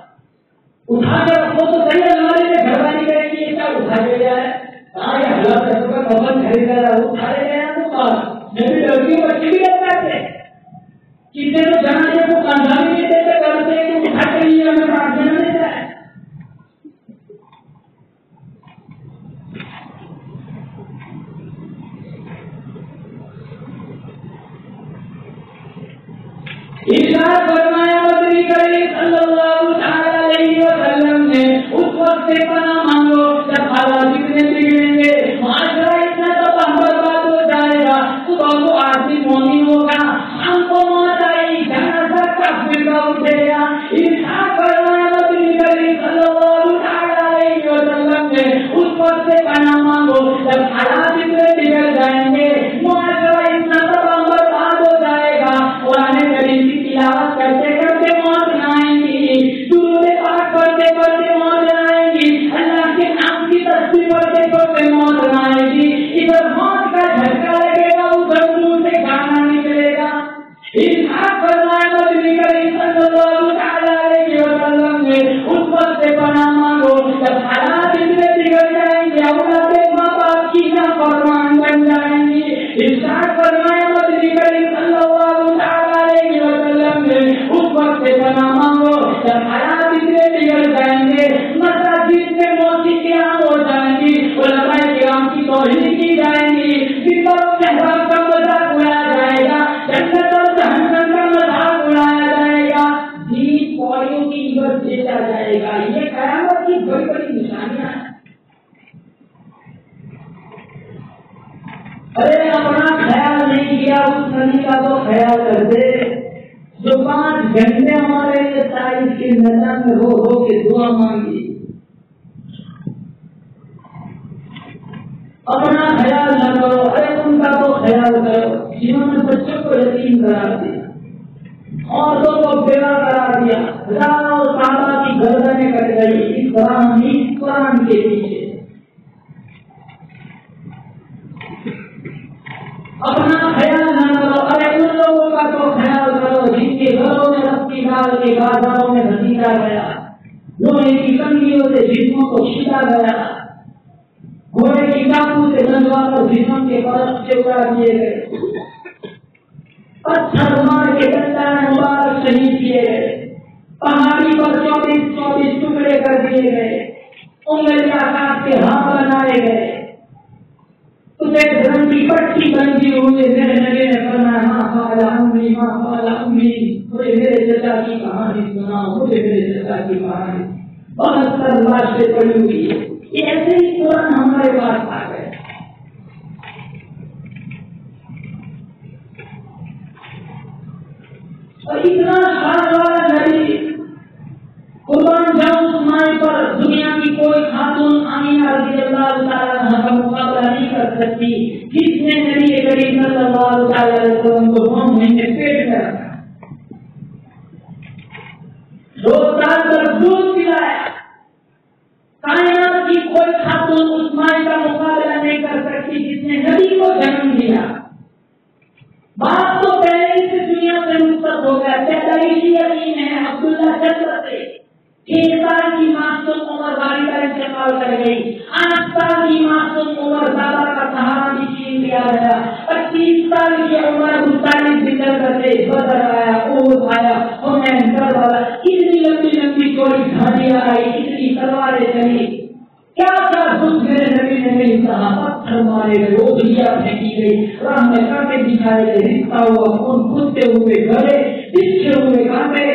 اٹھا کے رکھو تو صحیح، ہمارے لیے گھر والی کرے کہ یہ کیا اٹھا کے جائے، کہاں یہ حلال پیسوں کا کفن خرید رہا ہے، اٹھا لے گیا تو پاس میں بھی لڑکی بچے بھی لگتا تھے، کسی تو جانے کو کاندھا بھی نہیں دیتے کرتے کہ اٹھا کے لیے ہمیں بات دینا نہیں جائے۔ ارشاد فرمایا نبی کریم صلی اللہ تعالی علیہ وسلم نے اس وقت سے پناہ مانگو جب حالات اتنے بگڑیں گے، معاشرہ اتنا تباہ برباد ہو جائے گا، صبح کو آدمی مومن ہوگا، شام کو موت آئی، جنازہ کافر کا اٹھے گا۔ ارشاد فرمایا نبی کریم صلی اللہ تعالی علیہ وسلم نے اس وقت سے پناہ مانگو جب حالات اتنے بگڑ جائیں گے، معاشرہ اتنا تباہ برباد ہو جائے گا، قرآن کریم کی تلاوت کرتے کرتے موت نہ آئیں گی، درود پاک پڑھتے پڑھتے موت نہ آئیں گی، اللہ کے نام کی تسبیح پڑھتے پڑھتے موت نہ آئے گی، ادھر موت کا جھٹکا لگے گا، ادھر منہ سے گانا نکلے گا۔ ارشاد فرمایا نبی کریم صلی اللہ تعالی علیہ وسلم نے اس وقت سے پناہ مانگو جب حالات اتنے بگڑ جائیں گے، اولادیں ماں باپ کی نافرمان بن جائیں گی۔ ارشاد فرمایا نبی کریم صلی اللہ تعالی علیہ وسلم نے اس وقت سے پناہ مانگو جب حالات اتنے بگڑ جائیں گے، مساجد میں موسیقیاں ہو جائیں گی، علماء کرام کی توہین کی جائے گی، ممبر و محراب کا مذاق اڑایا جائے گا، جنت اور جہنم کا مذاق اڑایا جائے گا، دین پوریوں کی عزت بیچا جائے گا۔ یہ قیامت کی بڑی بڑی نشانیاں ہیں۔ ارے اپنا خیال نہیں کیا اس نبی کا تو خیال کر دے جو 5 گھنٹے ہمارے لیے تاریخ کے میدان میں رو رو کے دعا مانگی۔ اپنا خیال نہ کرو، ارے ان کا تو خیال کرو جنہوں نے بچوں کو یتیم کرا دیا، عورتوں کو بیوہ کرا دیا، ہزاروں صحابہ کی گردنیں کٹ گئی اس قرآن کے پیچھے۔ اپنا خیال نہ کرو، ارے ان لوگوں کا تو خیال کرو جن کے گھروں میں رسی ڈال کے بازاروں میں گھسیٹا گیا، لوہے کی کنگھیوں سے جسموں کو چھیٹا گیا، گھوڑے کی ٹاپو سے گنجوا کر جسم کے فرش سے اڑا دیے گئے، پتھر مار کے ڈنڈا مبارک شہید کیے گئے، پہاڑی پر 24 ٹکڑے کر دیے گئے، انگلیاں کاٹ کے ہاتھ بنائے گئے، رنگ کی پٹی بنتی ہوئی میرے نبی نے فرمایا ماں فعل امی، مجھے میرے چچا کی کہانی سناؤ، مجھے میرے چچا کی کہانی۔ 72 لاشیں پڑی ہوئی ہے، یہ ایسے ہی قرآن ہمارے پاس آ گئے۔ اور اتنا شان والا نبی قربان جاؤں عثمان پر دنیا کی کوئی خاتون آمینہ رضی اللہ تعالیٰ عنہ کا مقابلہ نہیں کر سکتی، جس نے نبی کریم صلی اللہ تعالیٰ علیہ وسلم کو 9 مہینے پیٹ میں رکھا، 2 سال تک دودھ پلایا۔ کائنات کی کوئی خاتون عثمان کا مقابلہ نہیں کر سکتی جس نے نبی کو جنم دیا۔ باپ تو پہلے ہی سے دنیا سے رخصت ہو گیا، پیدائشی یقین ہے عبداللہ چندر سے 1 سال کی معصوم عمر والدہ انتقال کر گئی، 8 سال کی معصوم عمر دادا کا سہارا بھی چھین لیا گیا، 25 سال کی عمر مختلف ذکر کرتے بدر آیا، احد آیا، حنین، کربلا، اتنی لمبی لمبی کوئی گھاٹیاں آئی، اتنی تلواریں چلی، کیا کیا کچھ میرے نبی نے نہیں کہا، پتھر مارے گئے، اوجھلیاں پھینکی گئی، راہ میں کانٹے دکھائے گئے، رکھتا ہوا خون، کھدتے ہوئے گھڑے، بچھے ہوئے کانٹے۔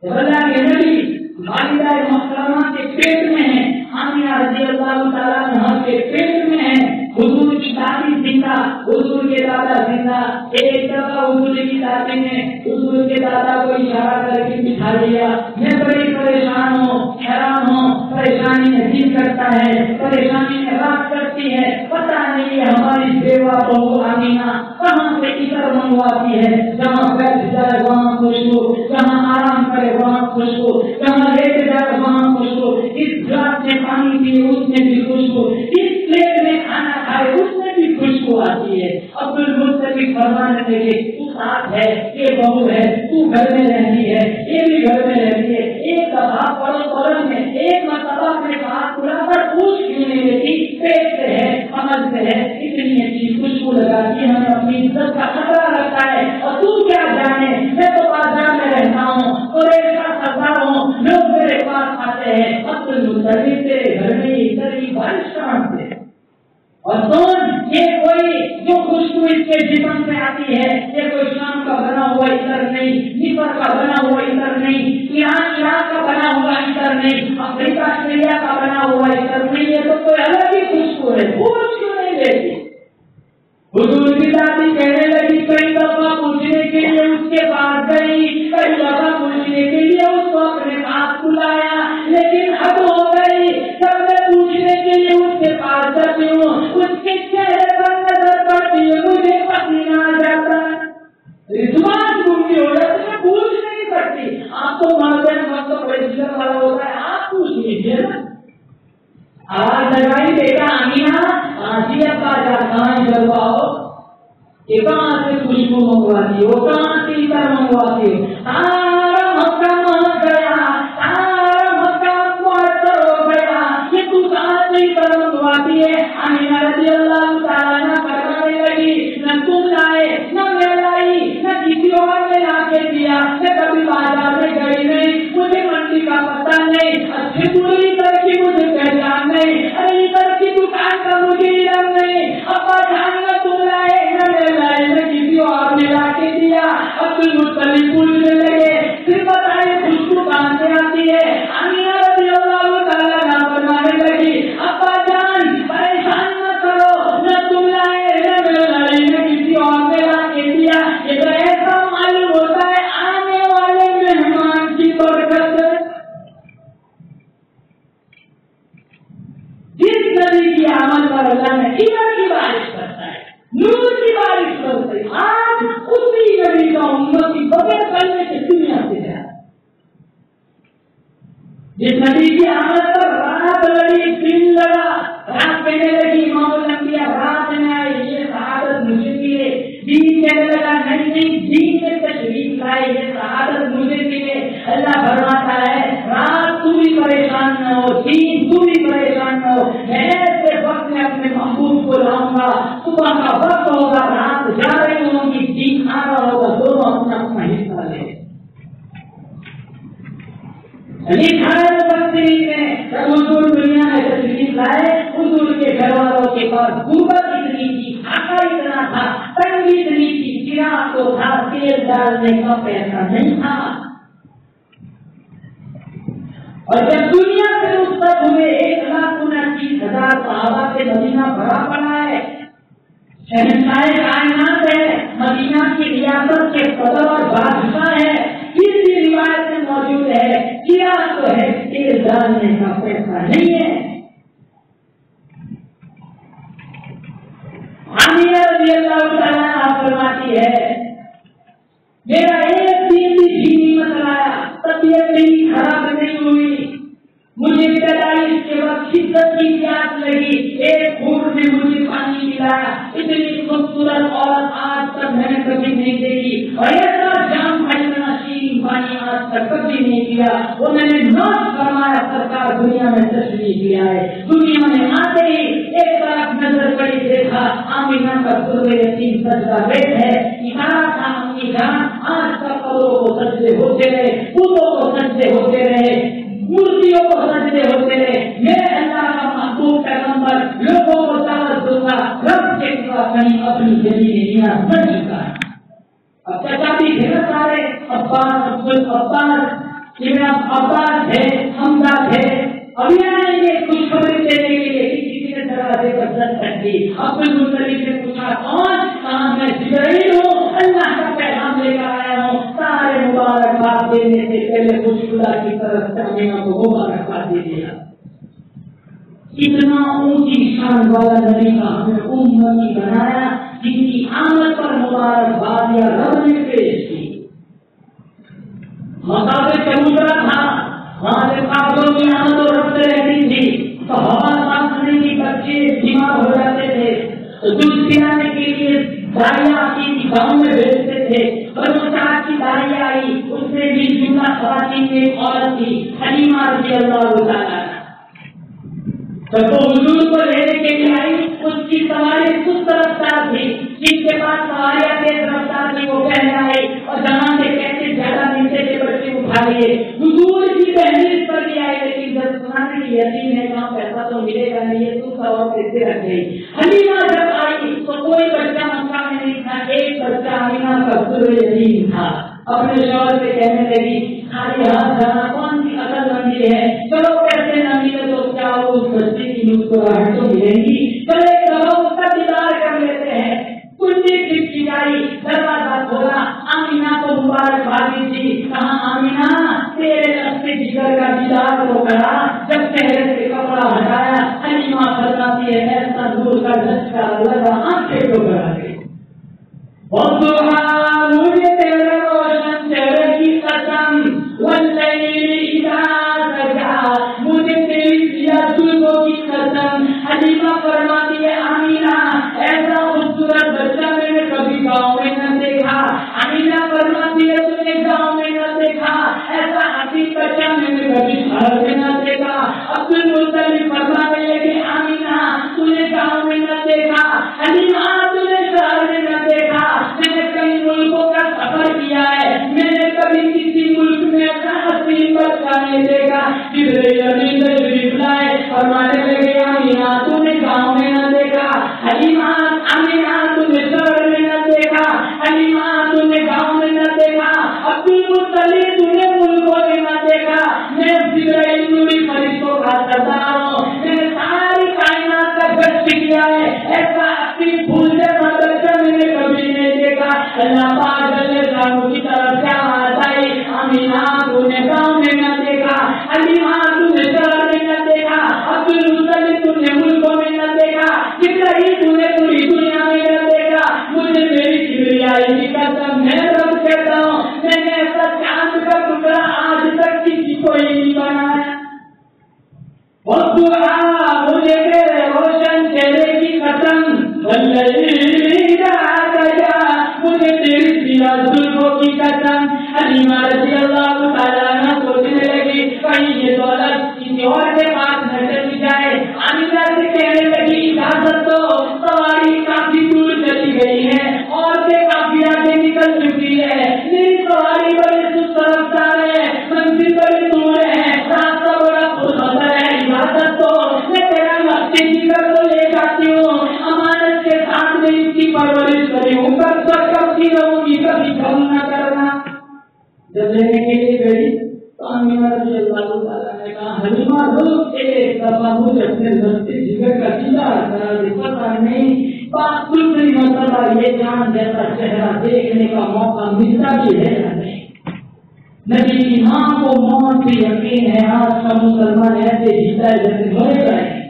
اللہ کے نبی والدہ محترمہ کے پیٹ میں ہے، آمینہ رضی اللہ تعالیٰ عنہ کے پیٹ میں ہے، حضور کی دادی زندہ، حضور کے دادا زندہ۔ ایک دفعہ حضور کی دادی نے حضور کے دادا کو اشارہ کر کے بٹھا دیا، میں بڑی پریشان ہوں، حیران ہوں، پریشانی میں دل کرتا ہے، پریشانی میں رات کرتی ہے، پتہ نہیں ہماری بیوہ بہو آمینہ کہاں سے ادھر منگواتی ہے، جہاں بیٹھ جائے وہاں خوشبو، جہاں آرام کرے وہاں خوشبو، جہاں لیٹ جائے وہاں خوشبو، اس گلاس میں پانی پیے اس میں بھی خوشبو، اس پلیٹ میں کھانا کھائے اس میں بھی خوشبو آتی ہے۔ عبد المطلب فرمانے لگے تو ساتھ ہے، یہ بہو ہے، تو گھر میں رہتی ہے، یہ بھی گھر میں رہتی ہے، ایک دفعہ پڑوس میں ایک مرتبہ اپنے ہاتھ بلا کر پوچھ کیوں نہیں لیتی، پیٹ سے ہے، عمل سے ہے، اتنی اچھی خوشبو لگاتی ہے، ہمیں اپنی عزت کا خطرہ رکھتا ہے، اور تو کیا جانے، میں تو بازار میں رہتا ہوں، قریش کا سردار ہوں، لوگ میرے پاس آتے ہیں، عبد المطلب تیرے گھر میں ادھر ہی بارش کہاں سے؟ اور سن، یہ کوئی جو خوشبو اس کے جسم سے آتی ہے، یہ کوئی شام کا بنا ہوا عطر نہیں، مصر کا بنا ہوا عطر نہیں، ایران عراق کا بنا ہوا عطر نہیں، افریقہ آسٹریلیا کا بنا ہوا عطر نہیں، یہ تو کوئی الگ ہی خوشبو ہے، پوچھ کیوں نہیں لیتی؟ حضور کی دادی کہنے لگی کئی دفعہ پوچھنے کے لیے اس کے پاس گئی، کئی دفعہ پوچھنے کے لیے اس کو اپنے پاس بلایا، لیکن حد ہو گئی، جب میں پوچھنے کے لیے اس کے پاس جاتی ہوں، اس کے چہرے پر نظر پڑتی ہے، مجھے پسینہ آ جاتا ہے، زبان گھومتی ہو جاتی ہے، پوچھ نہیں سکتی۔ آپ تو مانتے ہیں وقت تو بڑے جلد والا ہوتا ہے، آپ پوچھ لیجیے نا۔ آواز لگائی بیٹا آمینہ، جی ابا جا کہاں جلواؤ، یہ کہاں سے خوشبو منگواتی ہو، کہاں سے ادھر منگواتی ہو، سارا مکہ مہک گیا، سارا مکہ معطر ہو گیا، یہ تو کہاں سے ادھر منگواتی ہے؟ آمینہ رضی اللہ تعالیٰ عنہ فرمانے لگی نہ تم لائے، نہ میں لائی، نہ کسی اور نے لا کے دیا، میں کبھی بازار میں گئی نہیں، مجھے منڈی کا پتہ نہیں، اچھی بری ادھر کی مجھے پہچان نہیں، ارے ادھر کی دکان کا مجھے علم نہیں، ابا جان نہ تم لائے، نہ میں لائی، نہ کسی اور نے لا کے دیا۔ عبد المطلب پوچھنے لگے پھر بتائیے خوشبو کہاں سے آتی ہے؟ آمینہ رضی اللہ تعالیٰ عنہ فرمانے لگی ابا جان پریشان نہ کرو، نہ تم لائے، نہ میں لائی، نہ کسی اور نے لا کے دیا، یہ تو ایسا معلوم ہوتا ہے آنے والے مہمان کی برکت ہے۔ جس نبی کی آمد پر اللہ نے ادھر کی بارش کرتا ہے، نور کی بارش کرتا ہے، آج اسی نبی کا امتی بغیر کرنے سے دنیا سے جائے۔ جس نبی کی آمد پر رات لڑی، دن لڑا، رات کہنے لگی امام الانبیاء رات میں آئے، یہ شہادت مجھے ملے، دین کہنے لگا نہیں دین میں تشریف لائے، یہ شہادت مجھے ملے۔ اللہ فرماتا ہے رات تو بھی پریشان نہ ہو، دین تو بھی پریشان نہ ہو، میں ایسے وقت میں اپنے محبوب کو لاؤں گا، صبح کا وقت ہوگا، رات جا رہی ہوگی، دین آ رہا ہوگا، دونوں اپنا اپنا حصہ لے۔ لکھا ہے مفسرین نے جب حضور دنیا میں تشریف لائے، حضور کے گھر والوں کے پاس غربت اتنی تھی، کھانا اتنا تھا، تنگی اتنی تھی، چراغ تو تھا، تیل ڈالنے کا پیسہ نہیں تھا۔ اور جب دنیا سے رخصت ہوئے 1,29,000 صحابہ سے مدینہ بھرا پڑا ہے، شہنشاہ کائنات ہے، مدینہ کی ریاست کے صدر اور بادشاہ ہے، نکالنے کا فیصلہ نہیں ہے. آمینہ رضی اللہ تعالیٰ عنہ فرماتی ہے میرا ایک دن بھی جی نہیں مسلایا, طبیعت میری خراب نہیں ہوئی, مجھے پیدائش کے وقت شدت کی پیاس لگی, ایک گھونٹ نے مجھے پانی پلایا, اتنی خوبصورت عورت آج تک میں نے کبھی نہیں دیکھی, اور ایسا جام بھرنا شیریں پانی آج تک کبھی نہیں پیا. وہ میں نے نوٹ فرمایا سرکار دنیا میں تشریف لے آئے, دنیا میں آتے ہی ایک طرف نظر پڑی دیکھا آمینہ کا ذکر یتیم سجدہ بیٹھ ہے, اشارہ تھا امی جان آج تک قبروں کو سجدے ہوتے رہے, بتوں کو سجدے ہوتے رہے, مورتیوں کو سجدے ہوتے رہے, میرے اللہ کا محبوب پیغمبر لوگوں کو دعوت دوں گا رب کے سوا کہیں اپنی زمین نیاز بن چکا ہے. اب چچا بھی گھر سارے عباس عبد العباس ابن عباس ہے, حمزہ ہے, ابھی آئیں گے خوشخبری دینے کے لیے. کسی نے دروازے پر دستک دی, عبد المطلب نے پوچھا کون؟ کہا میں جبرائیل ہوں, اللہ کا پیغام لے کر آیا ہوں. سارے مبارکباد دینے سے پہلے کچھ خدا کی طرف سے آمینہ کو مبارکباد دے دیا. اتنا اونچی شان والا نبی کا ہمیں امتی بنایا جن کی آمد پر مبارکباد یا رب نے پیش کی. مسافر چبوترا تھا, وہاں سے کافروں کی آمد و رفت رہتی تھی, تو ہوا صاف کرنے کی بچے بیمار ہو جاتے تھے, تو دودھ پلانے کے لیے دائیں آتی تھی, گاؤں میں بھیجتے تھے. اور وہ چار کی دائیں آئی, اس میں بھی جملہ خواتین کی ایک عورت تھی حلیمہ رضی اللہ تعالیٰ. جب وہ حضور کو لینے کے لیے آئی, اس کی سواری سست رفتار تھی, جس کے پاس سواریاں تیز رفتار تھی وہ پہن آئی, اور زمان سے کیسے زیادہ نیچے کے بچے اٹھا لیے. حضور کی تحریر پر بھی آئی, لیکن جب سنانے کی یقین ہے کہاں پیسہ تو ملے گا نہیں, یہ تو سواب کیسے رکھ گئی. حلیمہ جب آئی تو کوئی بچہ مکہ میں نہیں تھا, ایک بچہ آمینہ کا ذکر یتیم تھا. اپنے شوہر سے کہنے لگی خالی ہاتھ جانا کون سی عقل مندی ہے, چلو پیسے نہ ملے تو کیا ہو, اس بچے کی مسکراہٹ تو ملیں گی, چلو ایک دفعہ اس کا دیدار کر لیتے ہیں. کنجی کھڑکی آئی, دروازہ کھولا, آمینہ کو مبارکبادی دی. کہاں آمینہ تیرے رستے جگر کا دیدار تو کرا. جب چہرے سے کپڑا ہٹایا, حلیمہ فرماتی ہے ایسا نور کا جھٹکا لگا آنکھیں کو بڑھا گئی. مجھے تیرے روشن چہرے کی قسم, واللیل اذا سجا, مجھے تیری سیاہ زلفوں کی قسم. حلیمہ فرماتی ہے آمینہ ایسا خوبصورت بچہ میں نے کبھی گاؤں میں نہ دیکھا. آمینہ فرماتی ہے تم نے گاؤں میں نہ دیکھا, ایسا حسین بچہ میں نے کبھی شہر میں نہ دیکھا. عبد المطلب فرمانے لگے آمینہ تم نے گاؤں میں نہ دیکھا, حلیمہ تم نے شہر میں نہ دیکھا. میں نے کئی ملکوں کا سفر کیا ہے, میں نے کبھی کسی ملک میں ایسا حسین بچہ نہیں دیکھا. جبرائیل امین تشریف لائے, فرمانے لگے آمینہ تم نے گاؤں میں نہ دیکھا, حلیمہ آمینہ تم نے شہر میں نہ دیکھا, حلیمہ تم نے گاؤں میں نہ دیکھا, عبد المطلب تم نے ملکوں میں نہ دیکھا. میں جبرائیل نوری فرشتوں کا سردار ہوں, میں نے ساری کائنات کا گشت کیا ہے, ایسا اپنی بھول جیسا بچہ میں نے کبھی نہیں دیکھا. اللہ پاک جل جلالہ کی طرف سے آواز آئی آمینہ تم نے گاؤں میں نہ دیکھا, حلیمہ تم نے شہر میں نہ دیکھا, عبد المطلب تم نے ملکوں میں نہ دیکھا, جبرائیل تم نے پوری دنیا میں نہ دیکھا. مجھے میری کبریائی کی قسم, میں رب کہتا ہوں میں نے ایسا چاند کا ٹکڑا آج تک کسی کو ہی نہیں بنایا. مجھے تیرے روشن چہرے کی قسم, واللیل اذا سجا, مجھے تیری سیاہ زلفوں کی قسم. حلیمہ رضی اللہ تعالیٰ عنہ سوچنے لگی کہیں یہ دولت کسی اور کے پاس نہ چلی جائے. آمینہ سے کہنے لگی اجازت دو, سواری کافی دور چلی گئی ہے, عورتیں کافی آگے نکل چکی ہے, میری سواری بڑی سست رفتار ہے, منزل بڑی دور ہے, راستہ بڑا پرخطر ہے, اجازت دو میں تیرا مقصد جگر کو لے جاتی ہوں, امانت کے ساتھ میں اس کی پرورش کری ہوں, کب تک کرتی رہوں گی, کبھی کم نہ کرنا. جب لینے کے لیے گئی تو آمینہ رضی اللہ تعالیٰ نے کہا حلیمہ روز ایک دفعہ مجھے اپنے رستے جگر کا دیدار کرا دے, پتہ نہیں بات دوسری مرتبہ یہ جان جیسا چہرہ دیکھنے کا موقع ملتا بھی ہے یا نہیں. نبی کی ماں کو موت سے یقین ہے، آج کا مسلمان ایسے جیتا ہے جیسے مرے گا ہے۔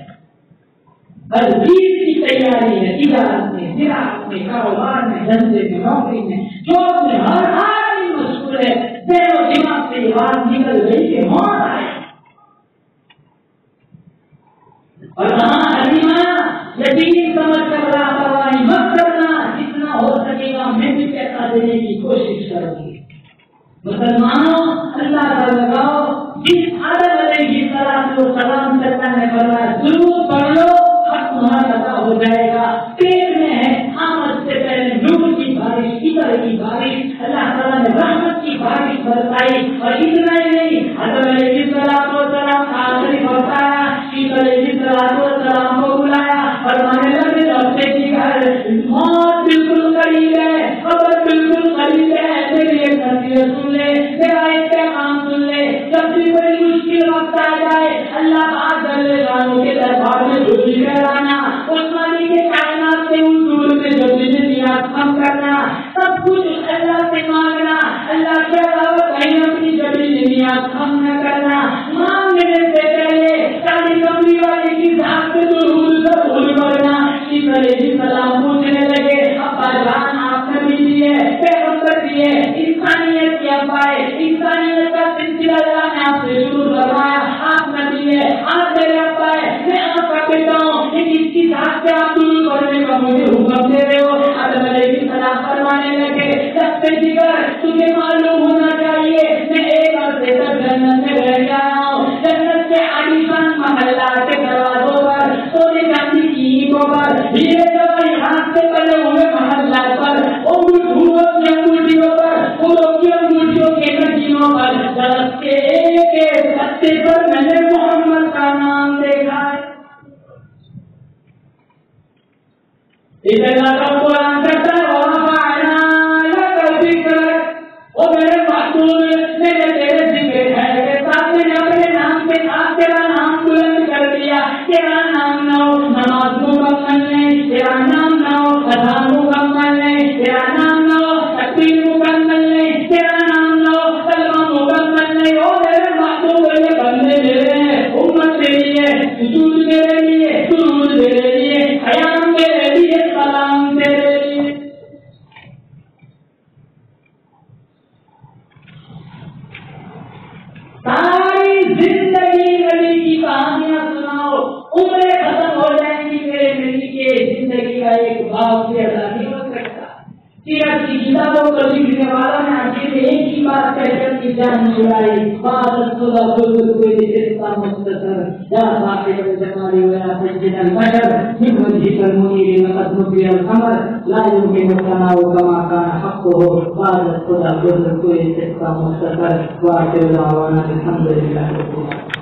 ہر چیز کی تیاری ہے، تجارت میں، زراعت میں، کاروبار میں، دھندے میں، نوکری میں، جاب میں، ہر آدمی مشغول ہے۔ دل و دماغ سے یہ بات نکل گئی کہ موت آئے۔ اور ہاں حلیمہ یقین سمجھ کر لاپرواہی مت کرنا، جتنا ہو سکے گا میں بھی پیسہ دینے کی کوشش کروں گی۔ مسلمانوں اللہ کا لگاؤ، جس آدم علیہ السلام سے اللہ نے فرمایا ضرور پڑھ لو، حق تمہارا ادا ہو جائے گا۔ پیٹ میں ہے آمد سے پہلے نور کی بارش، فکر کی بارش، اللہ تعالیٰ نے رحمت کی بارش برسائی۔ اور اتنا ہی نہیں، آدم علیہ السلام کا آخری برسایا، عیسی علیہ السلام کو بلایا، فرمانے لگے راستے کی گھر موت بالکل قریب ہے، خبر بالکل قریب ہے، میری ایک نصیحت سن لے، میرا ایک پیغام سن لے، جب بھی کوئی مشکل وقت آ جائے اللہ پاک جل جلالہ کے دربار میں جھولی کرانا، اس مالی کے کائنات سے حضور سے جو نیات کم کرنا، سب کچھ اللہ سے مانگنا، اللہ کے علاوہ کہیں اپنی جبھی نیات کم نہ کرنا، مانگنے سے پہلے ساری کمری والے کی ذات سے ضرور سے بھول کرنا۔ عیسی علیہ السلام پوچھنے لگے ابا جان آپ نبی دیے، پیغمبر دیے، انسانیت کے ابا ہے، انسانیت کا سلسلہ اللہ نے آپ سے شروع کروایا، آپ نبی ہے، آپ میرے ابا ہے، میں آپ کا بیٹا ہوں، لیکن اس کی ذات سے آپ دور کرنے کا مجھے حکم دے رہے ہو۔ آدم علیہ السلام فرمانے لگے سب جگر تجھے معلوم ہونا چاہیے میں ایک عرصے تک جنت میں رہ گیا ہوں، جنت کے عالیشان محلات کے دروازوں پر، سونے چاندی کی اینٹوں پر، ہیرے جواہر ہاتھ سے بنے ہوئے محلات پر، انگوٹھیوں کی انگوٹھیوں پر، پھولوں کی انگوٹھیوں کے نگینوں پر، درخت کے ایک ایک پتے پر میں نے محمد کا نام دیکھا ہے۔ اس اللہ کا قرآن کہتا ہے وَرَفَعْنَا لَكَ ذِكْرَكَ، او میرے محبوب میں نے تیرے ذکر ہے کے ساتھ میں نے اپنے نام کے ساتھ تیرا نام بلند کر دیا۔ تیرا نام نہ ہو نماز مکمل نہیں، تیرا نام نہ ہو اذان مکمل نہیں، تیرا نام نہ ہو تکبیر مکمل نہیں، تیرا نام نہ ہو کلمہ مکمل نہیں۔ او میرے محبوب میرے بندے میرے ہیں، امت میری ہے، سجود میرے لیے، درود میرے لیے، قیام میرے لیے، سلام تیرے لیے۔ ساری زندگی نبی کی کہانیاں سناؤ، عمریں ختم ہو جائیں گی، میرے نبی کے زندگی کا ایک باب سے ادا نہیں ہو سکتا۔ سیرت کی کتابوں کو لکھنے والا نے آخر ایک ہی بات کہہ کر کی جان چھڑائی، بات خدا خود کوئی رشتہ مختصر یا صاحب الجمال ولا سجد البشر من وجهك المنير لقد نبي القمر لا يمكن الثناء كما كان حقه، بات خدا خود کوئی رشتہ مختصر، واخر دعوانا الحمد لله رب العالمين۔